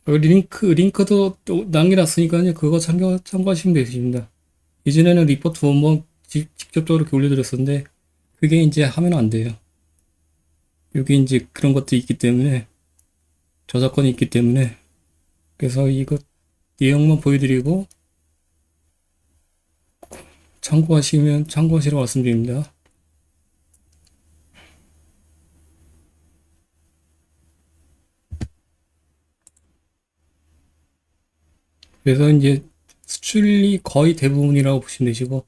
링크도 또 남겨놨으니까요. 그거 참고하시면 되십니다. 예전에는 리포트 원본 직접적으로 이렇게 올려드렸었는데, 그게 이제 하면 안 돼요. 여기 이제 그런 것도 있기 때문에, 저작권이 있기 때문에, 그래서 이거 내용만 보여드리고, 참고하시라고 말씀드립니다. 그래서 이제 수출이 거의 대부분이라고 보시면 되시고,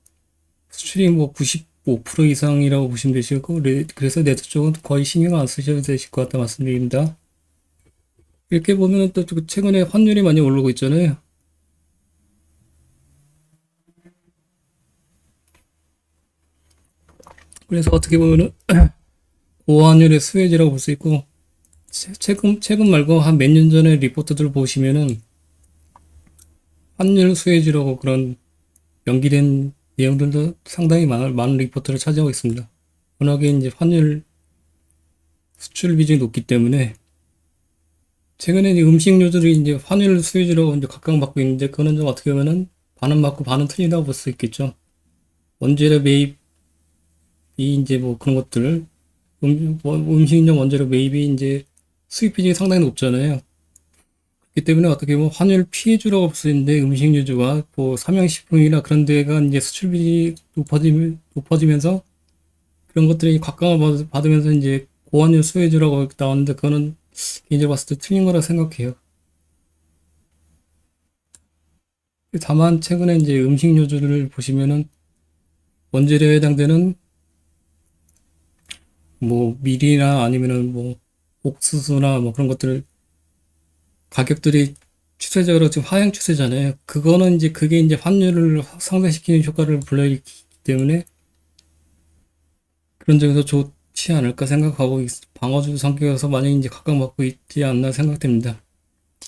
수출이 뭐 95% 이상이라고 보시면 되시고, 그래서 네트 쪽은 거의 신경 안 쓰셔도 되실 것 같다 말씀드립니다. 이렇게 보면은 또 최근에 환율이 많이 오르고 있잖아요. 그래서 어떻게 보면은 고환율의 수혜지라고 볼 수 있고, 최근 말고 한 몇 년 전에 리포트들 보시면은 환율 수혜지라고 그런 연기된 내용들도 상당히 많은 리포트를 차지하고 있습니다. 워낙에 이제 환율 수출 비중이 높기 때문에 최근에 이제 음식료들이 이제 환율 수혜지라고 이제 각광받고 있는데 그거는 좀 어떻게 보면은 반은 맞고 반은 틀리다고 볼 수 있겠죠. 원재료 매입이 이제 뭐 그런 것들 음식료 원재료 매입이 이제 수입 비중이 상당히 높잖아요. 그렇기 때문에 어떻게 보면 환율 피해주라고 볼 수 있는데 음식료주가 뭐 삼양식품이나 그런 데가 이제 수출 비중이 높아지면서 그런 것들이 각광을 받으면서 이제 고환율 수혜주라고 나왔는데 그거는 개인적으로 봤을 때 틀린 거라 생각해요. 다만 최근에 이제 음식료주를 보시면은 원재료에 해당되는 뭐 밀이나 아니면은 뭐 옥수수나 뭐 그런 것들 가격들이 추세적으로 지금 하향 추세잖아요. 그게 이제 환율을 상승시키는 효과를 불러일으키기 때문에 그런 점에서 좋지 않을까 생각하고 방어주 성격에서 많이 이제 각광받고 있지 않나 생각됩니다.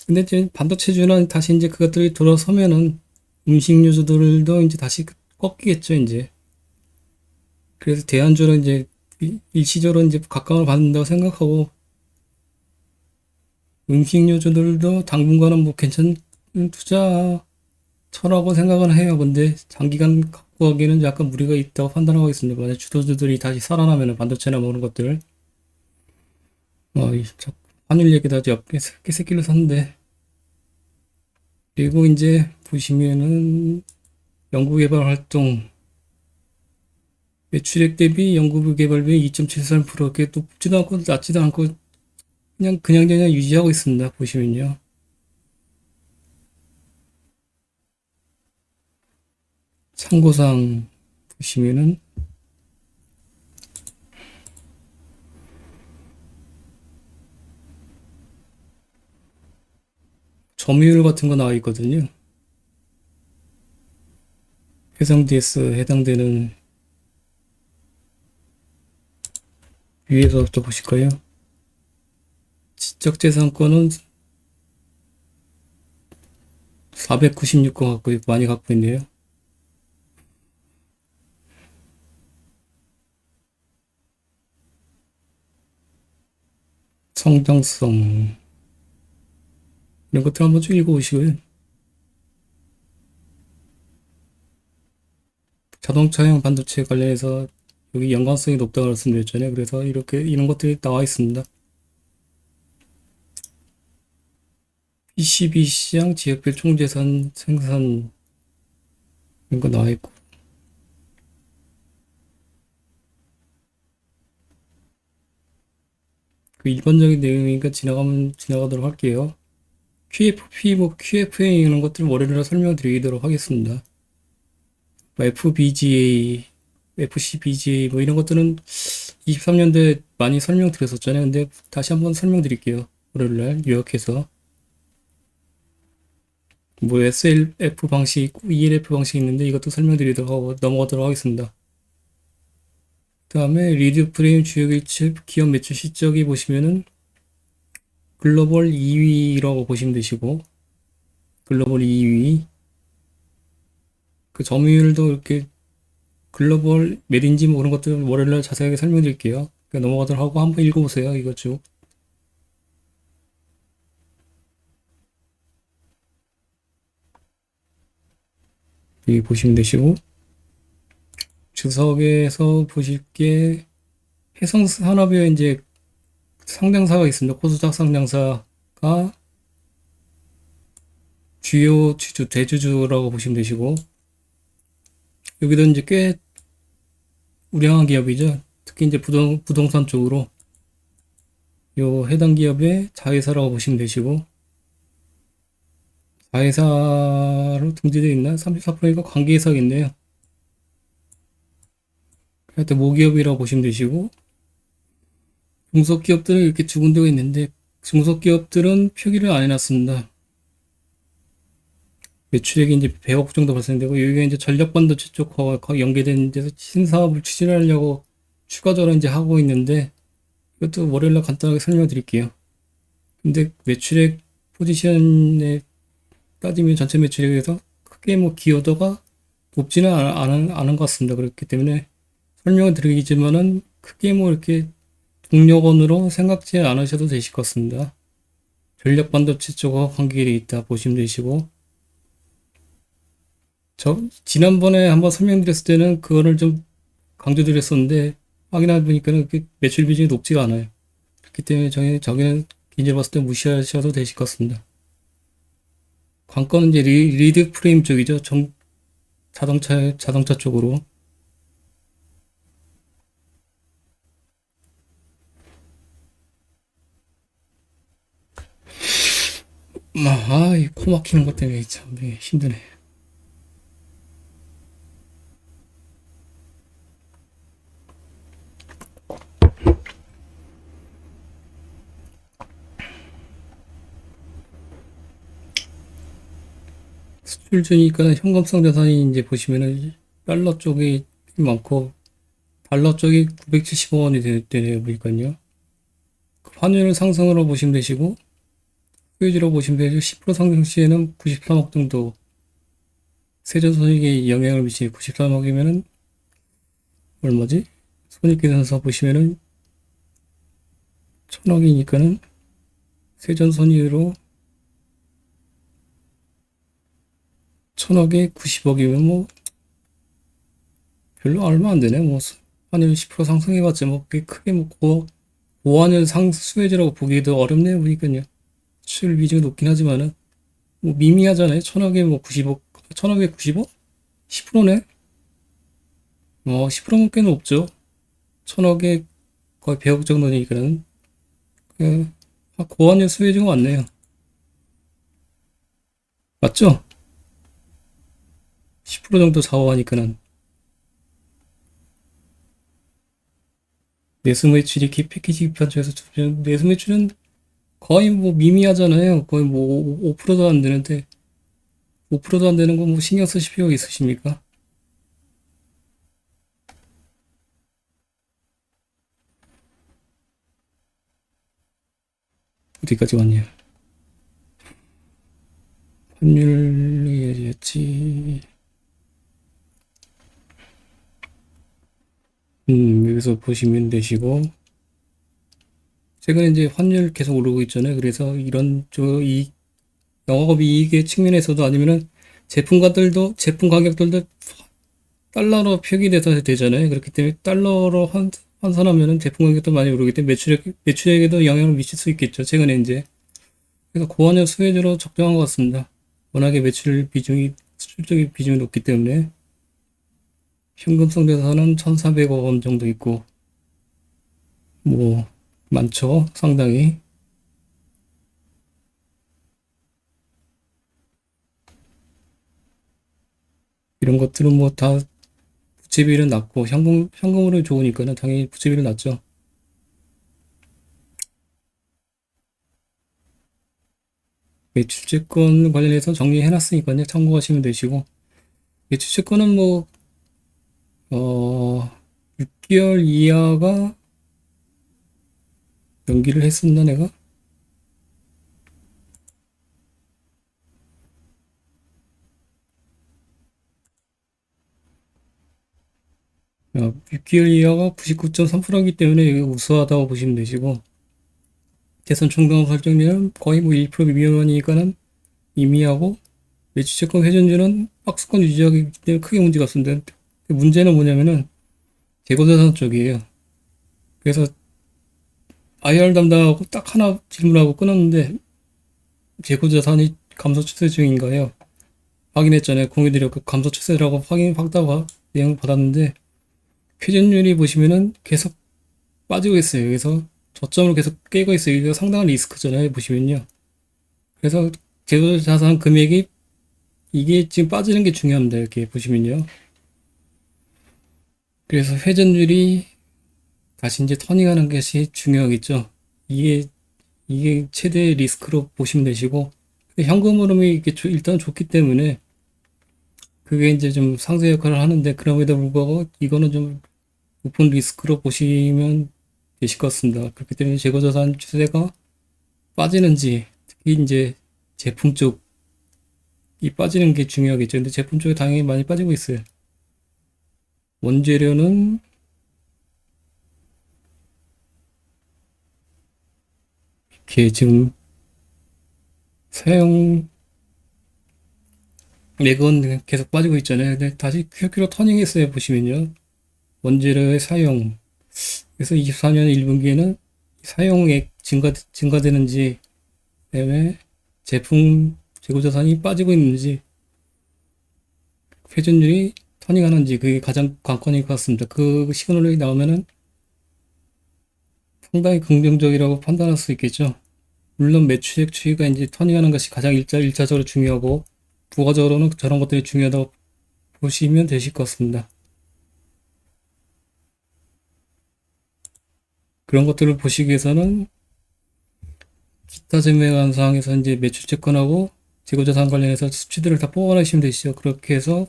근데 이제 반도체주는 다시 이제 그것들이 돌아서면은 음식료주들도 이제 다시 꺾이겠죠, 이제. 그래서 대안주는 이제 일시적으로 이제 각광을 받는다고 생각하고 음식료주들도 당분간은 뭐 괜찮은 투자처라고 생각은 해요. 근데 장기간 갖고 가기에는 약간 무리가 있다고 판단하고 있습니다. 만약 주도주들이 다시 살아나면 반도체나 뭐 그런 것들 환율 얘기도 아주 새끼를 샀는데 그리고 이제 보시면은 연구개발 활동 매출액 대비 연구개발비 2.73% 이렇게 높지도 않고 낮지도 않고 그냥 유지하고 있습니다. 보시면요. 참고사항 보시면은 점유율 같은 거 나와 있거든요. 해상 DS 해당되는 위에서부터 보실까요? 지적재산권은 496건 많이 갖고 있네요. 성장성 이런 것들 한번 쭉 읽어보시고요. 자동차용 반도체 관련해서 여기 연관성이 높다고 말씀드렸잖아요. 그래서 이렇게 이런 것들이 나와 있습니다. PCB 시장 지역별 총재산 생산 이런 거 나와 있고 그 일반적인 내용이니까 지나가도록 할게요. QFP, QFA 이런 것들을 월요일에 설명드리도록 하겠습니다. FBGA, FCBGA 이런 것들은 23년도에 많이 설명드렸었잖아요. 근데 다시 한번 설명드릴게요. 월요일날 요약해서 SLF 방식 있고 ELF 방식이 있는데 이것도 설명드리도록 하고 넘어가도록 하겠습니다. 그 다음에 리드 프레임 주요 일치 기업 매출 실적이 보시면은 글로벌 2위라고 보시면 되시고 글로벌 2위 그 점유율도 이렇게 글로벌 몇인지 그런 것들 월요일날 자세하게 설명드릴게요. 그러니까 넘어가도록 하고 한번 읽어보세요. 이거 쭉. 여기 보시면 되시고 주석에서 보실 게 해성산업에 이제 상장사가 있습니다. 코스닥 상장사가 주요 주주, 대주주라고 보시면 되시고 여기도 이제 꽤 우량한 기업이죠. 특히 이제 부동산 쪽으로 요 해당 기업의 자회사라고 보시면 되시고 자회사로 등재되어 있나? 34%가 관계회사가 있네요. 하여튼 모기업이라고 보시면 되시고 중소기업들은 이렇게 주군되어 있는데 중소기업들은 표기를 안 해놨습니다. 매출액이 이제 100억 정도 발생되고 여기가 이제 전력반도체 쪽과 연계된 데서 신사업을 추진하려고 추가적으로 이제 하고 있는데 이것도 월요일날 간단하게 설명드릴게요. 근데 매출액 포지션에 따지면 전체 매출액에서 크게 기여도가 높지는 않은 것 같습니다. 그렇기 때문에 설명을 드리겠지만은 크게 이렇게 동력원으로 생각지 않으셔도 되실 것 같습니다. 전력 반도체 쪽과 관계되어 있다 보시면 되시고 지난번에 한번 설명드렸을 때는 그거를 좀 강조드렸었는데 확인해 보니까는 매출 비중이 높지가 않아요. 그렇기 때문에 저기는 기존에 봤을 때 무시하셔도 되실 것 같습니다. 관건은 이제 리드 프레임 쪽이죠. 자동차 쪽으로. 이 코 막히는 것 때문에 참 힘드네. 수출주니까 현금성 자산이 이제 보시면은 달러 쪽이 많고 달러 쪽이 975원이 되네요. 보니까요. 환율 상승으로 보시면 되시고 수요지로 보시면 되죠. 10% 상승 시에는 93억 정도 세전손익에 영향을 미치는 93억이면은 얼마지? 손익계산서 보시면은 1000억이니까는 세전손익으로 1000억에 90억이면 별로 얼마 안 되네. 환율 10% 상승해봤자 그게 크게 고환율 수혜지라고 보기도 어렵네요. 보니까요. 수출 비중이 높긴 하지만은 미미하잖아요. 1000억에 90억, 1000억에 90억? 10%네? 10%면 꽤 높죠. 1000억에 거의 100억 정도니까는 고환율 수혜지가 많네요. 맞죠? 10% 정도 좌우하니까는 내수 매출이 패키지 편중에서 내수 매출은 거의 미미하잖아요. 거의 5%도 안 되는데 5%도 안 되는 거 신경 쓰실 필요가 있으십니까? 어디까지 왔냐? 환율이었지. 여기서 보시면 되시고, 최근에 이제 환율 계속 오르고 있잖아요. 그래서 이런 이 영업이익의 측면에서도 아니면은 제품 가격들도 달러로 표기돼서 되잖아요. 그렇기 때문에 달러로 환산하면은 제품 가격도 많이 오르기 때문에 매출액에도 영향을 미칠 수 있겠죠. 최근에 이제. 그래서 고환율 수혜주로 적정한 것 같습니다. 워낙에 수출적인 비중이 높기 때문에 현금성 자산은 1,400억 원 정도 있고, 뭐, 많죠. 상당히. 이런 것들은 뭐 다 부채비율은 낮고, 현금으로 좋으니까는 당연히 부채비율은 낮죠. 매출채권 관련해서 정리해놨으니까요. 참고하시면 되시고, 매출채권은 뭐, 6개월 이하가 연기를 했었나, 내가? 6개월 이하가 99.3%이기 때문에 이게 우수하다고 보시면 되시고, 대선 총각 설정률은 거의 뭐 1% 미만이니까는 임의하고, 매출채권 회전율은 박스권 유지하기 때문에 크게 문제가 없습니다. 문제는 뭐냐면은, 재고자산 쪽이에요. 그래서 IR 담당하고 딱 하나 질문하고 끊었는데, 재고자산이 감소 추세 중인가요? 확인했잖아요. 공유드려 그 감소 추세라고 확답 내용 받았는데, 회전율이 보시면은 계속 빠지고 있어요. 그래서 저점으로 계속 깨고 있어요. 이거 상당한 리스크잖아요. 보시면요. 그래서 재고자산 금액이 이게 지금 빠지는 게 중요합니다. 이렇게 보시면요. 그래서 회전율이 다시 이제 터닝하는 것이 중요하겠죠. 이게 최대 리스크로 보시면 되시고, 현금 흐름이 이렇게 일단 좋기 때문에 그게 이제 좀 상쇄 역할을 하는데, 그럼에도 불구하고 이거는 좀 높은 리스크로 보시면 되실 것 같습니다. 그렇기 때문에 재고자산 추세가 빠지는지, 특히 이제 제품 쪽이 빠지는 게 중요하겠죠. 근데 제품 쪽이 당연히 많이 빠지고 있어요. 원재료는 이렇게 지금 사용 맥은 계속 빠지고 있잖아요. 근데 다시 QQ로 터닝했어요. 보시면요. 원재료의 사용. 그래서 24년 1분기에는 사용액 증가되는지, 그다음에 제품 재고자산이 빠지고 있는지, 회전율이 터닝하는지, 그게 가장 관건일 것 같습니다. 그 시그널이 나오면은 상당히 긍정적이라고 판단할 수 있겠죠. 물론 매출액 추이가 이제 터닝하는 것이 가장 일차적으로 중요하고, 부가적으로는 저런 것들이 중요하다고 보시면 되실 것 같습니다. 그런 것들을 보시기 위해서는 기타 재무관 사항에서 이제 매출채권하고 재고자산 관련해서 수치들을 다 뽑아내시면 되시죠. 그렇게 해서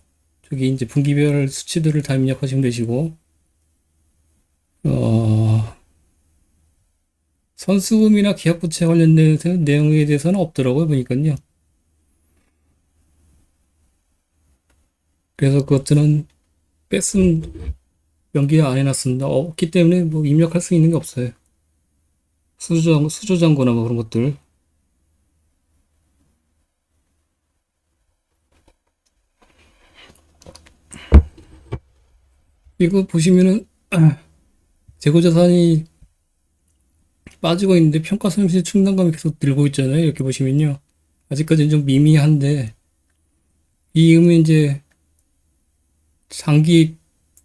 저기 이제 분기별 수치들을 다 입력하시면 되시고, 선수금이나 계약부채 관련된 내용에 대해서는 없더라고요, 보니까요. 그래서 그것들은 뺐음 연기 안 해놨습니다. 없기 때문에 뭐 입력할 수 있는 게 없어요. 수조장고나 뭐 그런 것들. 이거 보시면은 재고자산이 빠지고 있는데 평가손실 충당감이 계속 늘고 있잖아요. 이렇게 보시면요. 아직까지는 좀 미미한데, 이 의미 이제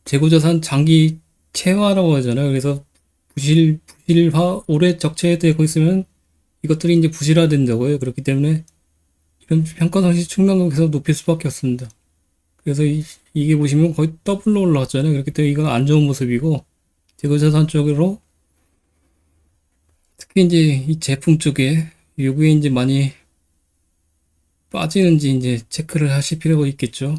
재고자산 장기 체화라고 하잖아요. 그래서 오래 적체되고 있으면 이것들이 이제 부실화된다고요. 그렇기 때문에 이런 평가손실 충당감이 계속 높일 수밖에 없습니다. 그래서 이게 보시면 거의 더블로 올라왔잖아요. 그렇기 때문에 이건 안 좋은 모습이고, 재고자산 쪽으로 특히 이제 이 제품 쪽에 요구에 이제 많이 빠지는지 이제 체크를 하실 필요가 있겠죠.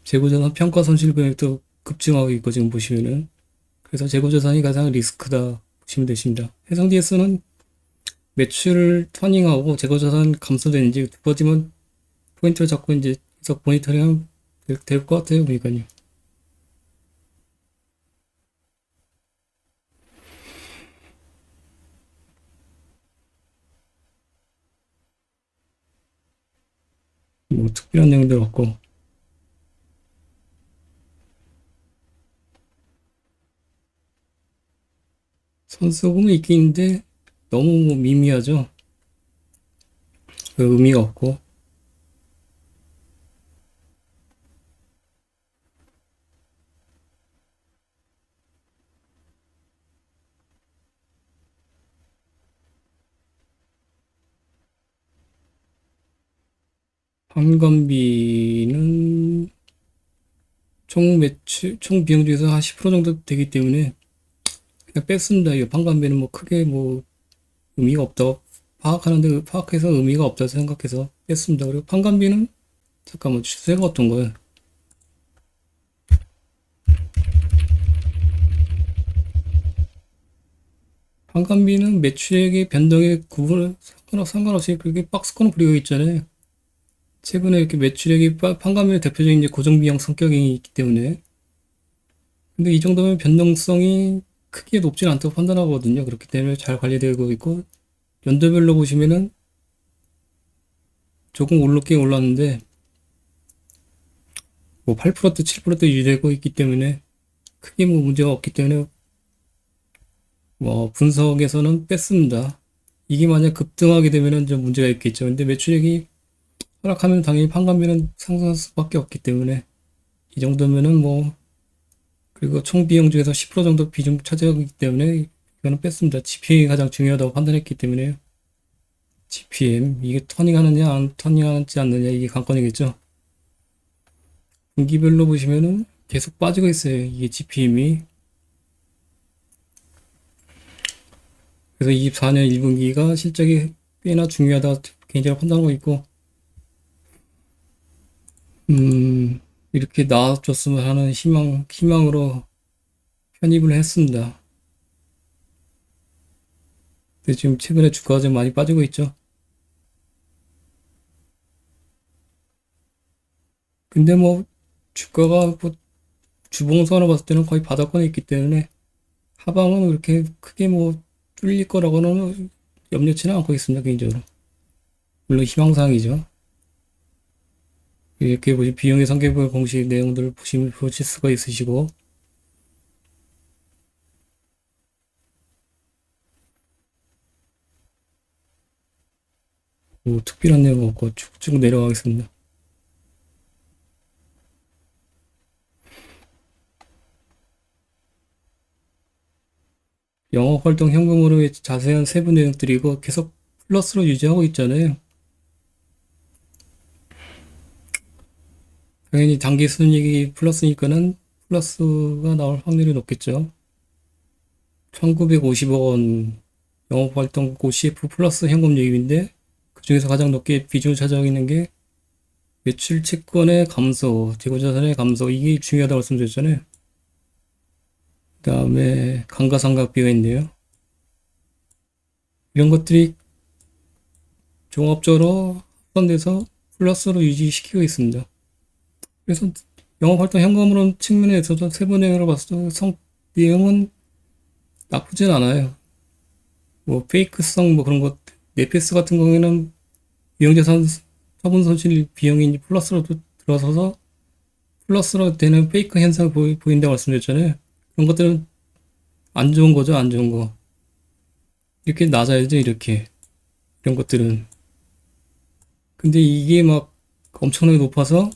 재고자산 평가 손실 금액도 급증하고 있고 지금 보시면은, 그래서 재고자산이 가장 리스크다 보시면 되십니다. 해상 DS는 매출 터닝하고 재고자산 감소되는지 두 가지만 포인트를 잡고 이제 계속 모니터링 하면 될 것 같아요. 그러니까요. 뭐 특별한 내용들 없고. 선수금은 있긴 있는데 너무 미미하죠. 그 의미가 없고. 판관비는 총 매출, 총 비용 중에서 한 10% 정도 되기 때문에 그냥 뺐습니다. 이거 판관비는 뭐 크게 뭐 의미가 없다고 파악하는데 파악해서 의미가 없다고 생각해서 뺐습니다. 그리고 판관비는 잠깐만 추세가 어떤 거예요? 판관비는 매출액의 변동에 구분을 상관없이 그렇게 박스권을 그리고 있잖아요. 최근에 이렇게 매출액이 판관비의 대표적인 이제 고정비용 성격이 있기 때문에 근데 이 정도면 변동성이 크게 높진 않다고 판단하거든요. 그렇기 때문에 잘 관리되고 있고 연도별로 보시면은 조금 올랐긴 올랐는데 뭐 8%대 7%대 유지되고 있기 때문에 크게 뭐 문제가 없기 때문에 뭐 분석에서는 뺐습니다. 이게 만약 급등하게 되면은 좀 문제가 있겠죠. 근데 매출액이 하락하면 당연히 판관비는 상승할 수밖에 없기 때문에 이 정도면은 뭐 그리고 총 비용 중에서 10% 정도 비중 차지하기 때문에 이거는 뺐습니다. GPM이 가장 중요하다고 판단했기 때문에요. GPM 이게 터닝하느냐 안 터닝하지 않느냐 이게 관건이겠죠. 분기별로 보시면은 계속 빠지고 있어요. 이게 GPM이. 그래서 24년 1분기가 실적이 꽤나 중요하다 개인적으로 판단하고 있고 이렇게 나아졌으면 하는 희망으로 편입을 했습니다. 근데 지금 최근에 주가가 좀 많이 빠지고 있죠. 근데 뭐 주가가 뭐 주봉선으로 봤을 때는 거의 바닥권에 있기 때문에 하방은 그렇게 크게 뭐 뚫릴 거라고는 염려치는 않고 있습니다. 개인적으로. 물론 희망사항이죠. 이렇게 보시 비용의 상계부 공식 내용들을 보실 수가 있으시고 뭐 특별한 내용 없고 쭉쭉 내려가겠습니다. 영업활동 현금으로의 자세한 세부 내용들이 이거 계속 플러스로 유지하고 있잖아요. 당연히 당기 순이익이 플러스니까는 플러스가 나올 확률이 높겠죠. 1950억 원 영업활동 CF 플러스 현금 유입인데 그 중에서 가장 높게 비중을 차지하고 있는 게 매출 채권의 감소, 재고자산의 감소 이게 중요하다고 말씀드렸잖아요. 그 다음에 감가상각비가 있네요. 이런 것들이 종합적으로 합산돼서 플러스로 유지시키고 있습니다. 그래서 영업활동 현금으로 측면에서도 세부 내용으로 봤을 때 내용은 나쁘진 않아요. 뭐 페이크성 뭐 그런 것 네페스 같은 경우에는 유형자산 처분 손실 비용이 플러스로 들어서서 플러스로 되는 페이크 현상을 보인다고 말씀드렸잖아요. 그런 것들은 안 좋은 거죠, 안 좋은 거. 이렇게 낮아야죠, 이렇게. 이런 것들은. 근데 이게 막 엄청나게 높아서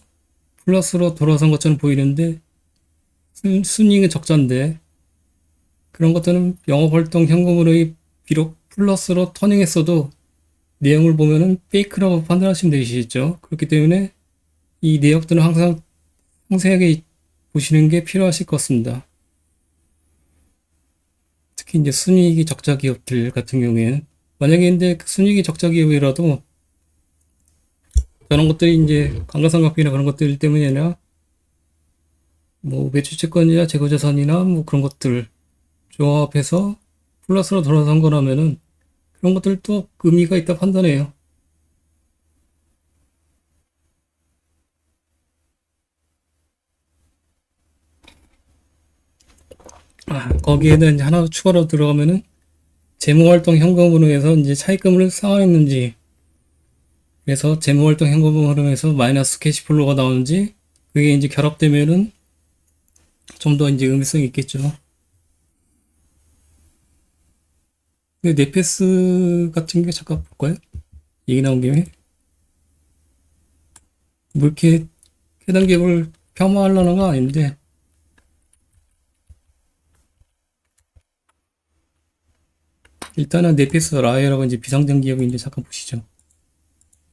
플러스로 돌아선 것처럼 보이는데 순이익은 적자인데 그런 것들은 영업활동 현금으로의 비록 플러스로 터닝했어도 내용을 보면은 페이크라고 판단하시면 되시겠죠. 그렇기 때문에 이 내역들은 항상 상세하게 보시는 게 필요하실 것 같습니다. 특히 이제 순이익이 적자 기업들 같은 경우에는 만약에 근데 순이익이 적자 기업이라도 저런 것들이 이제 감가상각비나 그런 것들 때문이 아니라 뭐 매출채권이나 재고자산이나 뭐 그런 것들 조합해서 플러스로 돌아선 거라면은 그런 것들도 의미가 있다 판단해요. 거기에는 이제 하나 추가로 들어가면은 재무활동 현금으로 해서 이제 차입금을 쌓아있는지, 그래서 재무활동 현금으로 해서 마이너스 캐시플로우가 나오는지, 그게 이제 결합되면은 좀 더 이제 의미성이 있겠죠. 근데 네페스 같은 게 잠깐 볼까요? 얘기 나온 김에. 뭐 이렇게 해당 기업을 폄하하려는 건 아닌데, 일단은 네페스 라이어라고 이제 비상장 기업인데 잠깐 보시죠.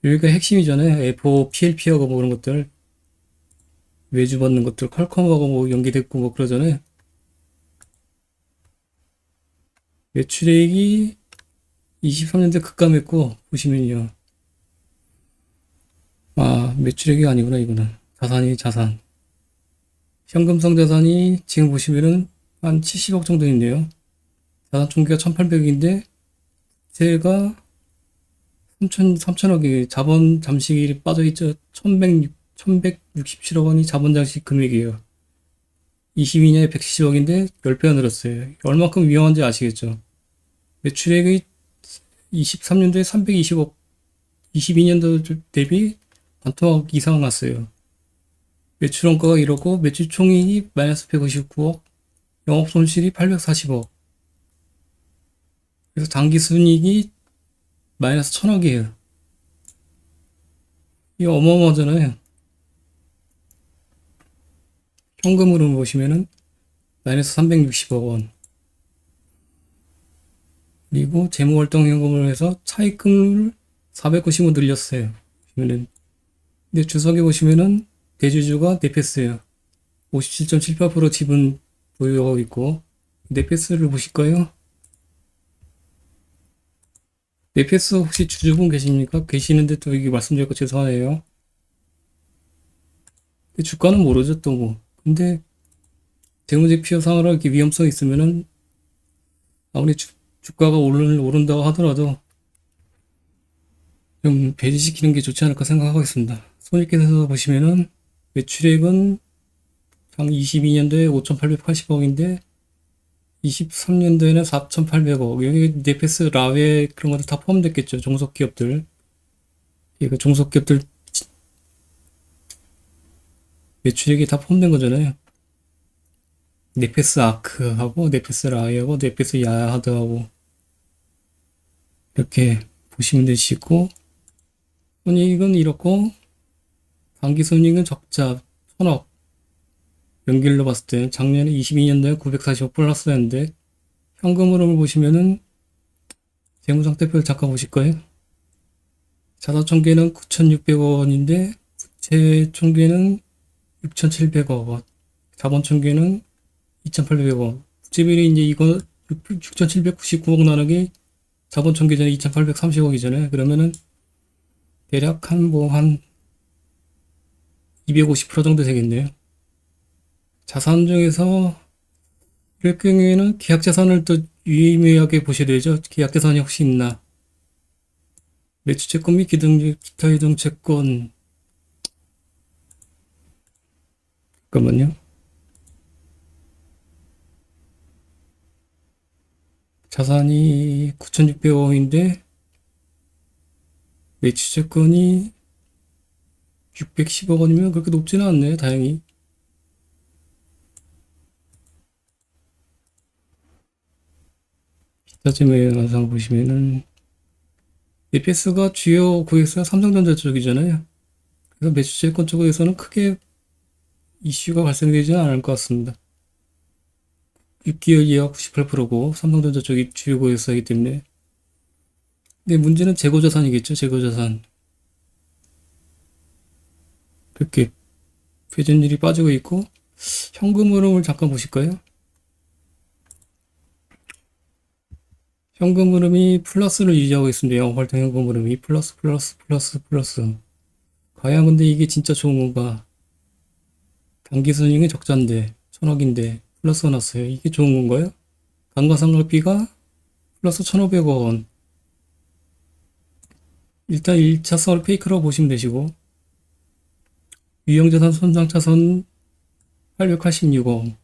여기가 핵심이잖아요. F5, PLP하고 뭐 그런 것들. 외주 받는 것들, 퀄컴하고 뭐 연계됐고 뭐 그러잖아요. 매출액이 23년대 급감했고, 보시면요. 매출액이 아니구나, 이거는. 자산이 자산. 현금성 자산이 지금 보시면은 한 70억 정도 있네요. 자산 총계가 1800억인데, 세가 3천억이 자본 잠식이 빠져있죠. 1167억 원이 자본 잠식 금액이에요. 22년에 170억인데 10배가 늘었어요. 얼마큼 위험한지 아시겠죠? 매출액이 23년도에 320억, 22년도 대비 반토막 이상 났어요. 매출 원가가 이렇고 매출 총이익이 마이너스 159억, 영업 손실이 840억. 그래서 당기 순이익이 마이너스 1000억이에요. 이거 어마어마하잖아요. 현금으로 보시면은 마이너스 360억 원. 그리고 재무활동 현금을 해서 차입금을 490원 늘렸어요. 보시면은. 근데 주석에 보시면은 대주주가 네페스예요. 57.78% 지분 보유하고 있고, 네페스를 보실까요? 네페스 혹시 주주분 계십니까? 계시는데 또 이게 말씀드릴 거 죄송하네요. 근데 주가는 모르죠, 또 뭐. 근데 재무제표상으로 이렇게 위험성이 있으면은 아무리 주가가 오른다고 하더라도 좀 배제시키는 게 좋지 않을까 생각하고 있습니다. 손익계산서 보시면은 매출액은 장 22년도에 5,880억인데 23년도에는 4,800억. 여기 네페스 라웨 그런 것들 다 포함됐겠죠. 종속기업들. 이거 종속기업들 매출액이 다 포함된 거잖아요. 네페스 아크하고 네페스 라웨하고 네페스 야하드하고 이렇게 보시면 되시고, 손익은 이렇고 당기손익은 적자 1000억. 연결로 봤을 때 작년에 22년도에 940억 플러스였는데, 현금 흐름을 보시면은 재무상태표를 잠깐 보실까요? 자사총계는 9,600원인데 부채 총계는 6,700억 원, 자본총계는 2,800원. 부채비율이 이제 이거 6,799억 나누기 자본총계전에 2,830억이잖아요. 그러면은 대략 한 250% 정도 되겠네요. 자산 중에서 이럴 경우에는 계약자산을 또 유의미하게 보셔야 되죠. 계약자산이 혹시 있나? 매수채권 및 기타 유동채권. 잠깐만요. 자산이 9,600억인데 매수채권이 610억 원이면 그렇게 높지는 않네요. 다행히. 기타지매 영상 보시면은 EPS가 주요 고객사 삼성전자 쪽이잖아요. 그래서 매수채권 쪽에서는 크게 이슈가 발생되지는 않을 것 같습니다. 6개월 이하 98%고 삼성전자 쪽이 주요 고객사이기 때문에. 근데 문제는 재고자산이겠죠. 재고자산. 그렇게 회전율이 빠지고 있고, 현금 흐름을 잠깐 보실까요? 현금 흐름이 플러스를 유지하고 있습니다. 영업활동 현금 흐름이 플러스 플러스 플러스 플러스. 과연 근데 이게 진짜 좋은 건가? 단기순이익은 적자인데 1000억인데 플러스가 났어요. 이게 좋은 건가요? 감가상각비가 플러스 1,500원. 일단 1차선을 페이크라고 보시면 되시고, 유형자산 손상차선 886원.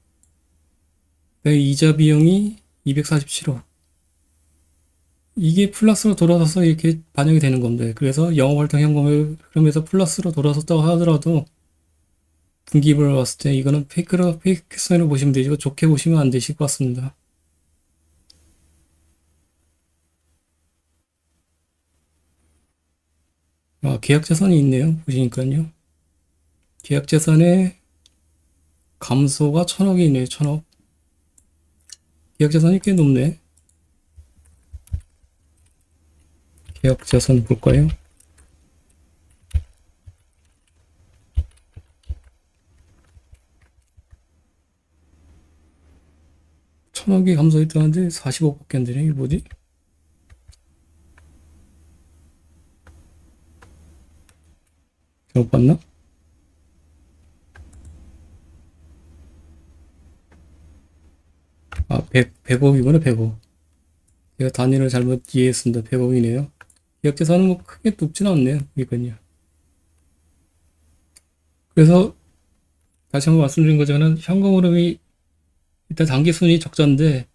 이자 비용이 247원. 이게 플러스로 돌아서서 이렇게 반영이 되는 건데, 그래서 영업활동 현금을 흐름에서 플러스로 돌아섰다고 하더라도 분기별로 봤을 때 이거는 페이크 사인으로 보시면 되시고, 좋게 보시면 안 되실 것 같습니다. 계약자산이 있네요. 보시니까요. 계약자산의 감소가 1,000억이 있네요. 1,000억. 계약자산이 꽤 높네. 계약자산 볼까요? 천억이 감소했다는데 40억밖에 안 되네. 이게 뭐지? 잘못 봤나? 100억이구나, 100억. 제가 단위를 잘못 이해했습니다. 100억이네요. 계약자산은 뭐 크게 높진 않네요. 이건요. 그래서 다시 한번 말씀드린 것처럼 현금 흐름이 일단 단기순이 적자인데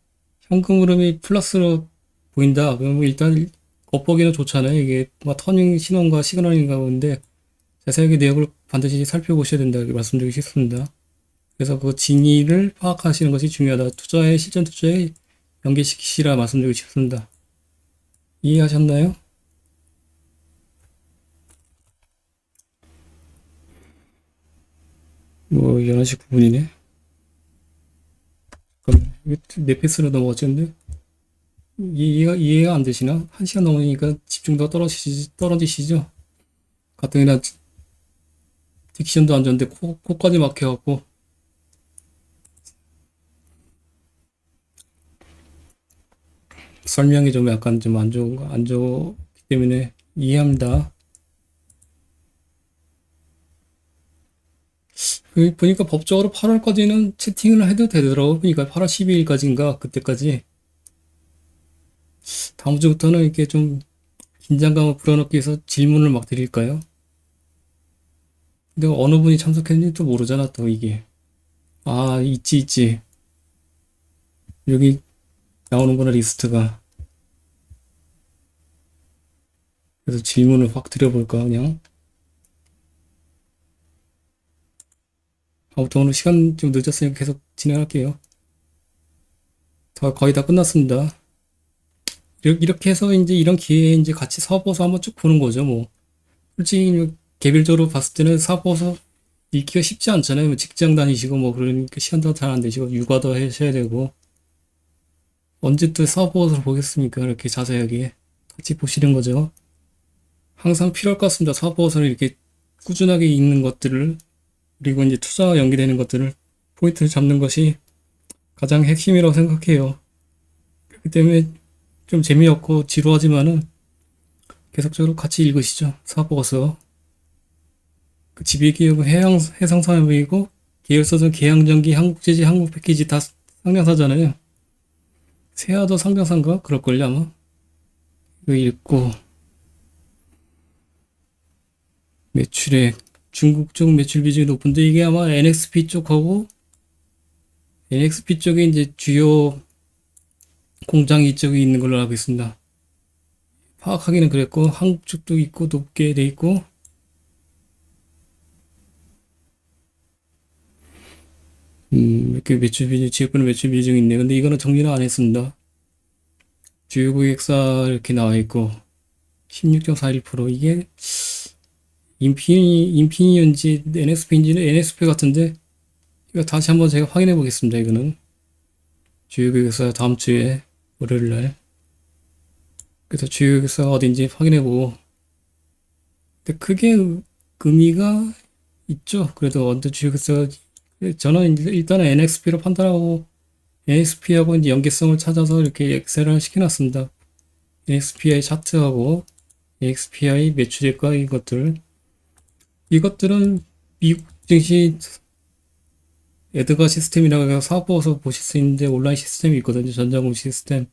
현금 흐름이 플러스로 보인다. 그러면 일단 겉보기는 좋잖아요. 이게 뭐 터닝 신호인가 시그널인가 보는데 자세하게 내역을 반드시 살펴보셔야 된다. 이렇게 말씀드리고 싶습니다. 그래서 그 진위를 파악하시는 것이 중요하다. 실전 투자에 연계시키시라 말씀드리고 싶습니다. 이해하셨나요? 뭐 11시 9분이네. 그럼 내 패스로 넘어갔는데 이해가 안 되시나? 1시간 넘으니까 집중도가 떨어지시죠? 가뜩이나 딕션도 안 좋은데 코까지 막혀갖고 설명이 좀 약간 좀 안 좋기 때문에 이해합니다. 보니까 법적으로 8월까지는 채팅을 해도 되더라고. 그러니까 8월 12일까지인가 그때까지. 다음 주부터는 이렇게 좀 긴장감을 불어넣기 위해서 질문을 막 드릴까요? 근데 어느 분이 참석했는지 또 모르잖아, 또 이게. 있지. 여기 나오는구나, 리스트가. 그래서 질문을 확 드려볼까, 그냥. 아무튼 오늘 시간 좀 늦었으니까 계속 진행할게요. 거의 다 끝났습니다. 이렇게 해서 이제 이런 기회에 이제 같이 사업보서 한번 쭉 보는 거죠, 뭐. 솔직히 개별적으로 봤을 때는 사업보서 읽기가 쉽지 않잖아요. 뭐 직장 다니시고 뭐 그러니까 시간도 잘 안 되시고 육아도 하셔야 되고 언제 또 사업보서를 보겠습니까? 이렇게 자세하게 같이 보시는 거죠. 항상 필요할 것 같습니다. 사업보서를 이렇게 꾸준하게 읽는 것들을 그리고 이제 투자와 연계되는 것들을 포인트를 잡는 것이 가장 핵심이라고 생각해요. 그렇기 때문에 좀 재미없고 지루하지만은 계속적으로 같이 읽으시죠. 사업보서. 그 지배기업은 해상산업이고 계열사는 계양전기, 한국제지, 한국패키지 다 상장사잖아요. 세아도 상장사인가? 그럴걸요 아마. 이거 읽고 매출액 중국 쪽 매출 비중이 높은데 이게 아마 NXP 쪽하고 NXP 쪽에 이제 주요 공장이 이쪽에 있는 걸로 알고 있습니다. 파악하기는 그랬고 한국 쪽도 있고 높게 돼 있고 이렇게 매출 비중 지역별 매출 비중이 있네. 근데 이거는 정리는 안 했습니다. 주요 고객사 이렇게 나와 있고 16.41% 이게 인피니언지 NXP인지는 NXP 같은데 이거 다시 한번 제가 확인해 보겠습니다. 이거는 주요 고객사 다음 주에 월요일 날 그래서 주요 고객사가 어딘지 확인해 보고 근데 크게 의미가 있죠. 그래도 어느 주요 고객사가 저는 일단은 NXP로 판단하고 NXP하고 이제 연계성을 찾아서 이렇게 엑셀을 시켜놨습니다. NXPI 차트하고 NXPI 매출액과 이것들은 미국 증시 에드가 시스템이라고 해서 사업보고서 보실 수 있는데 온라인 시스템이 있거든요. 전자공 시스템.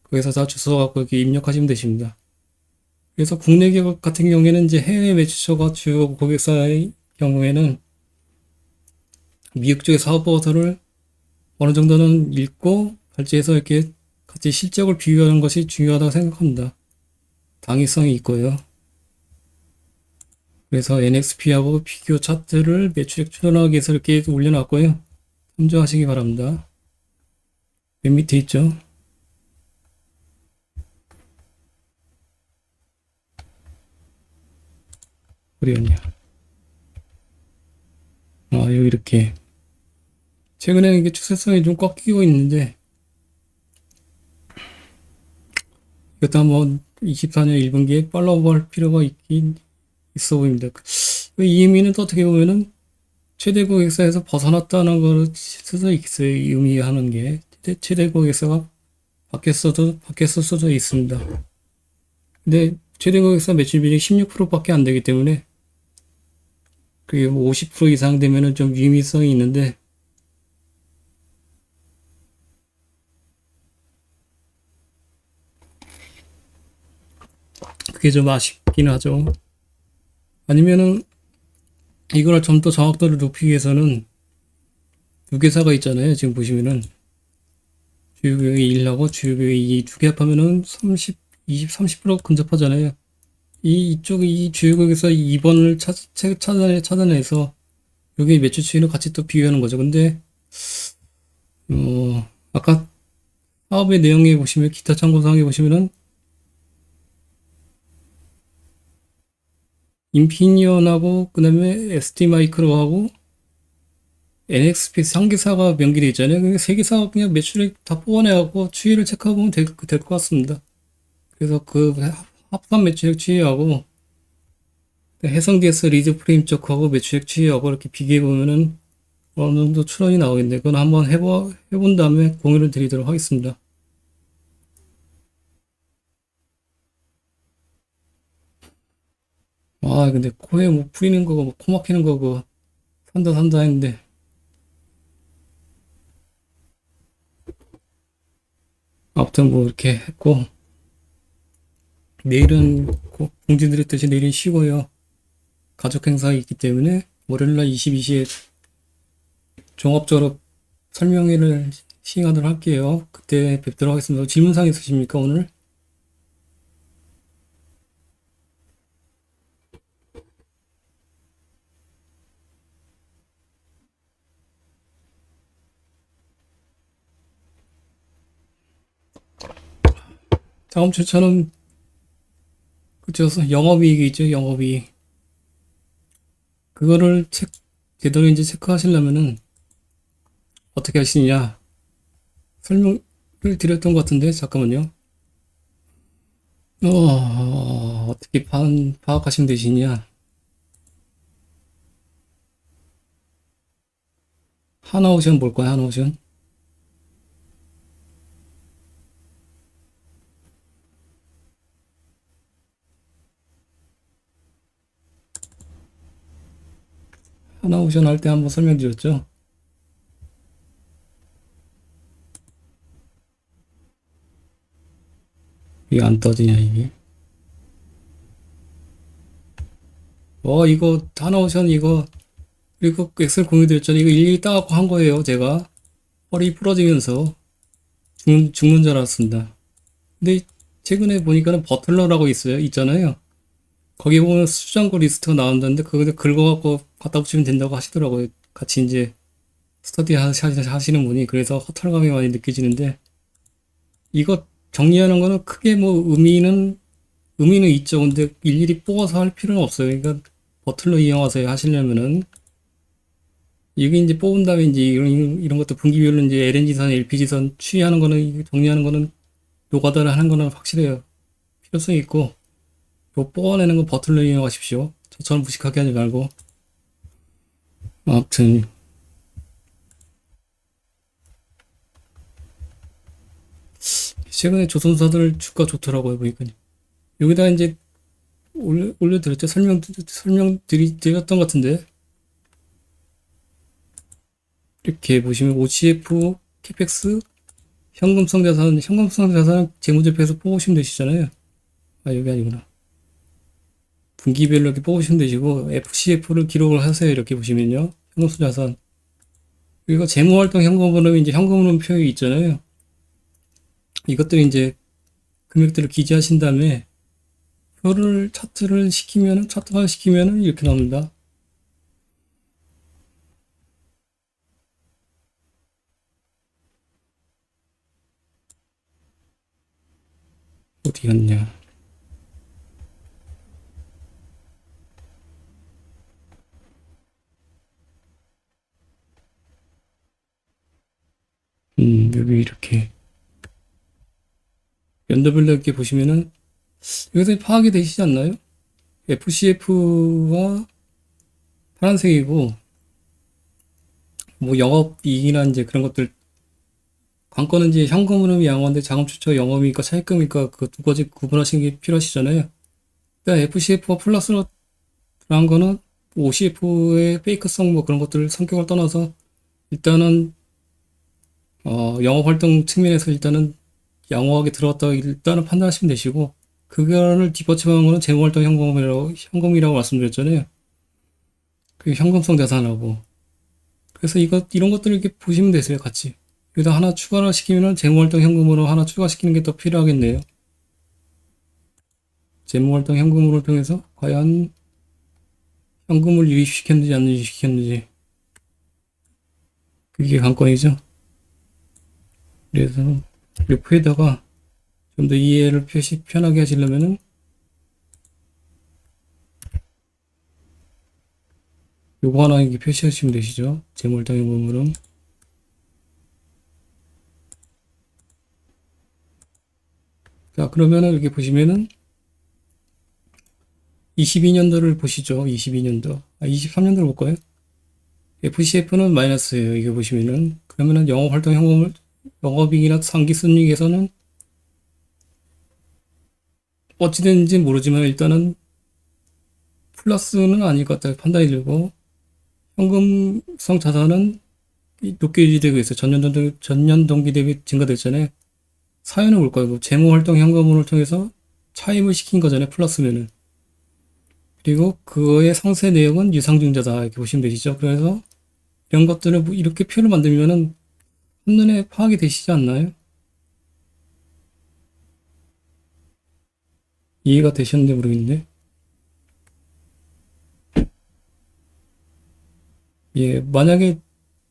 거기서 다 주소 갖고 이렇게 입력하시면 되십니다. 그래서 국내 기업 같은 경우에는 이제 해외 매출처가 주요 고객사의 경우에는 미국 쪽의 사업보고서를 어느 정도는 읽고 발제해서 이렇게 같이 실적을 비교하는 것이 중요하다고 생각합니다. 당위성이 있고요. 그래서 NXP하고 비교 차트를 매출액 추론하기 위해서 이렇게 올려놨고요. 참조하시기 바랍니다. 맨 밑에 있죠. 어디였냐. 여기 이렇게. 최근에는 이게 추세성이 좀 꺾이고 있는데, 이것도 한번 24년 1분기에 팔로우 할 필요가 있긴 있어 보입니다. 이 의미는 또 어떻게 보면은 최대 고객사에서 벗어났다는 걸 수도 있어요. 이 의미하는 게. 최대 고객사가 바뀌었을 수도 있습니다. 근데 최대 고객사 매출 비율이 16%밖에 안 되기 때문에 그게 뭐 50% 이상 되면은 좀 유의미성이 있는데 그게 좀 아쉽긴 하죠. 아니면은 이걸 좀 더 정확도를 높이기 위해서는 두 개사가 있잖아요. 지금 보시면은 주요교육이 1하고 주요교육이 2 두 개 합하면은 30, 20, 30% 근접하잖아요. 이쪽이 이 주요교육에서 2번을 찾아내서 여기 매출 추이를 같이 또 비교하는 거죠. 근데 아까 사업의 내용에 보시면 기타 참고사항에 보시면은 인피니언하고 그다음에 ST마이크로하고 NXP 3개사가 명기돼 있잖아요. 그러니까 3개사 그냥 매출액 다 뽑아내갖고 추이를 체크해보면 될 것 같습니다. 그래서 그 합산 매출액 추이하고 해성 DS 리드 프레임 쪽하고 매출액 추이하고 이렇게 비교해보면은 어느 정도 추론이 나오겠네요. 그건 한번 해본 다음에 공유를 드리도록 하겠습니다. 근데 코에 뭐 뿌리는 거고, 뭐 코 막히는 거고, 산다 했는데, 아무튼 뭐 이렇게 했고, 내일은 공지 드렸듯이 내일은 쉬고요. 가족 행사가 있기 때문에 월요일날 22시에 종합적으로 설명회를 시행하도록 할게요. 그때 뵙도록 하겠습니다. 질문사항 있으십니까, 오늘? 다음 주차는 그쵸, 영업이익이 있죠, 영업이익. 그거를 제대로 이제 체크하시려면은 어떻게 하시느냐. 설명을 드렸던 것 같은데, 잠깐만요. 어떻게 파악하시면 되시냐. 하나오션 볼까요, 하나오션? 하나오션 할 때 한번 설명드렸죠? 이게 안 떠지냐, 이게. 이거 하나오션 이거 그리고 엑셀 공유드렸잖아요. 이거 일일이 따갖고 한 거예요, 제가. 허리 부러지면서 죽는 줄 알았습니다. 근데 최근에 보니까는 버틀러라고 있잖아요. 거기 보면 수장고 리스트가 나온다는데 그거 긁어갖고 갖다 붙이면 된다고 하시더라고요. 같이 이제 하시는 분이. 그래서 허탈감이 많이 느껴지는데 이거 정리하는 거는 크게 뭐 의미는 있죠. 근데 일일이 뽑아서 할 필요는 없어요. 그러니까 버틀러 이용하세요. 하시려면은 이게 이제 뽑은 다음에 이제 이런 것도 분기별로 이제 LNG선, LPG선 추이하는 거는 정리하는 거는 노가다를 하는 거는 확실해요. 필요성이 있고 요 뽑아내는 건 버틀러 이용하십시오. 저처럼 무식하게 하지 말고. 아무튼 최근에 조선사들 주가 좋더라고요, 보니까. 여기다 이제 올려드렸죠. 설명드렸던 것 같은데. 이렇게 보시면 OCF, 캐펙스, 현금성 자산, 현금성 자산은 재무제표에서 뽑으시면 되시잖아요. 아, 여기 아니구나. 분기별로 이렇게 뽑으시면 되시고, FCF를 기록을 하세요. 이렇게 보시면요. 현금성 자산. 그리고 재무활동 현금흐름, 이제 현금흐름 표에 있잖아요. 이것들이 이제 금액들을 기재하신 다음에, 표를, 차트를 시키면은, 차트화 시키면은 이렇게 나옵니다. 어디 갔냐. 여기 이렇게. 연도별로 이렇게 보시면은, 여기서 파악이 되시지 않나요? FCF가 파란색이고, 뭐 영업이익이나 이제 그런 것들, 관건은 이제 현금 흐름이 양호한데 자금 추처 영업이익과 차입금이니까 그 두 가지 구분하시는 게 필요하시잖아요. 그러니까 FCF가 플러스로 한 거는 OCF의 페이크성 뭐 그런 것들 성격을 떠나서 일단은 영업 활동 측면에서 일단은 양호하게 들어왔다고 일단은 판단하시면 되시고, 그거를 뒷받침하는 거는 재무활동 현금이라고 말씀드렸잖아요. 그 현금성 자산하고. 그래서 이런 것들을 이렇게 보시면 되세요, 같이. 여기다 하나 추가를 시키면은 재무활동 현금으로 하나 추가시키는 게 더 필요하겠네요. 재무활동 현금으로 통해서 과연 현금을 유입시켰는지 안 유입시켰는지. 그게 관건이죠. 그래서 이 표에다가 좀 더 이해를 편하게 하시려면은 요거 하나 이렇게 표시하시면 되시죠. 재무활동 현금으로. 자, 그러면은 이렇게 보시면은 22년도를 보시죠. 22년도. 23년도를 볼까요? FCF는 마이너스예요. 이게 보시면은. 그러면은 영업활동 현금을, 영업이익이나 상기순이익에서는 어찌됐는지 모르지만 일단은 플러스는 아닐 것 같다 판단이 들고, 현금성 자산은 높게 유지되고 있어요. 전년 동기 대비 증가됐잖아요. 사연은 뭘까요? 재무활동 현금을 통해서 차입을 시킨 거잖아요. 플러스면은. 그리고 그거의 상세 내역은 유상증자다. 이렇게 보시면 되시죠. 그래서 이런 것들을 뭐 이렇게 표를 만들면은 한눈에 파악이 되시지 않나요? 이해가 되셨는지 모르겠는데. 예, 만약에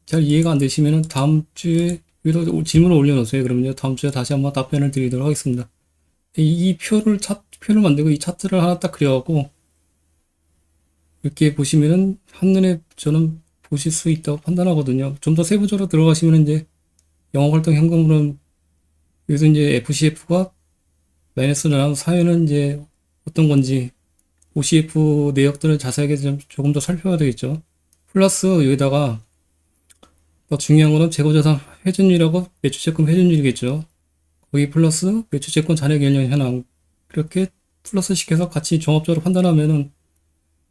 잘 이해가 안 되시면은 다음 주에 여기다 질문을 올려놓으세요. 그러면요, 다음 주에 다시 한번 답변을 드리도록 하겠습니다. 이 표를 만들고 이 차트를 하나 딱 그려갖고 이렇게 보시면은 한눈에 저는 보실 수 있다고 판단하거든요. 좀 더 세부적으로 들어가시면 이제 영업활동 현금으로는 여기서 이제 FCF가 마이너스로 나온 사유는 이제 어떤 건지 OCF 내역들을 자세하게 조금 더 살펴야 되겠죠. 플러스 여기다가 더 중요한 거는 재고자산 회전율하고 매출채권 회전율이겠죠. 거기 플러스 매출채권 잔액 연령 현황, 그렇게 플러스 시켜서 같이 종합적으로 판단하면은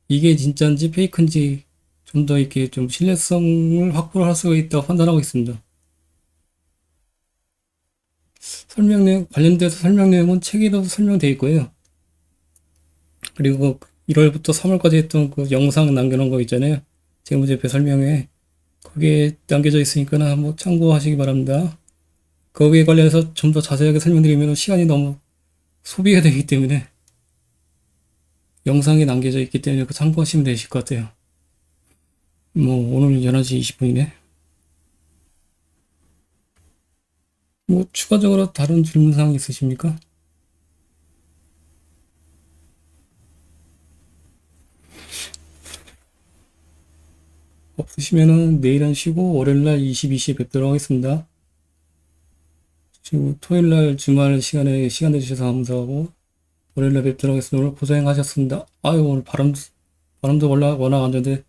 이게 진짜인지 페이크인지 좀 더 이렇게 좀 신뢰성을 확보를 할 수가 있다고 판단하고 있습니다. 설명 내용, 관련돼서 설명 내용은 책에도 설명되어 있고요. 그리고 1월부터 3월까지 했던 그 영상 남겨놓은 거 있잖아요. 재무제표 설명회. 거기에 남겨져 있으니까 한번 참고하시기 바랍니다. 거기에 관련해서 좀 더 자세하게 설명드리면 시간이 너무 소비가 되기 때문에 영상이 남겨져 있기 때문에 그 참고하시면 되실 것 같아요. 뭐 오늘 11시 20분이네. 뭐 추가적으로 다른 질문사항 있으십니까? 없으시면은 내일은 쉬고 월요일날 22시에 뵙도록 하겠습니다. 지금 토요일날 주말 시간 내주셔서 감사하고 월요일날 뵙도록 하겠습니다. 오늘 고생하셨습니다. 아유, 오늘 바람도 워낙 안 좋은데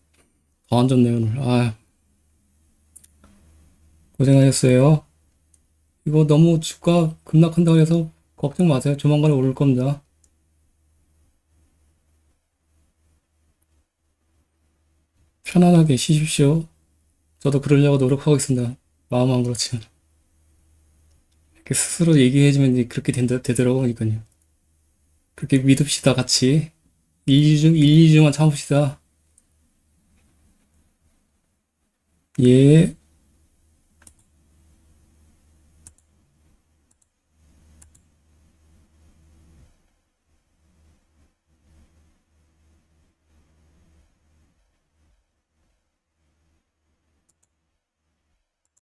더 안 좋네요, 오늘. 아, 고생하셨어요. 이거 너무 주가 급락한다고 해서 걱정 마세요. 조만간에 오를 겁니다. 편안하게 쉬십시오. 저도 그러려고 노력하고 있습니다. 마음은 그렇지만. 이렇게 스스로 얘기해주면 이제 그렇게 되더라고, 그러니까요. 그렇게 믿읍시다, 같이. 1, 2주만 참읍시다. 예.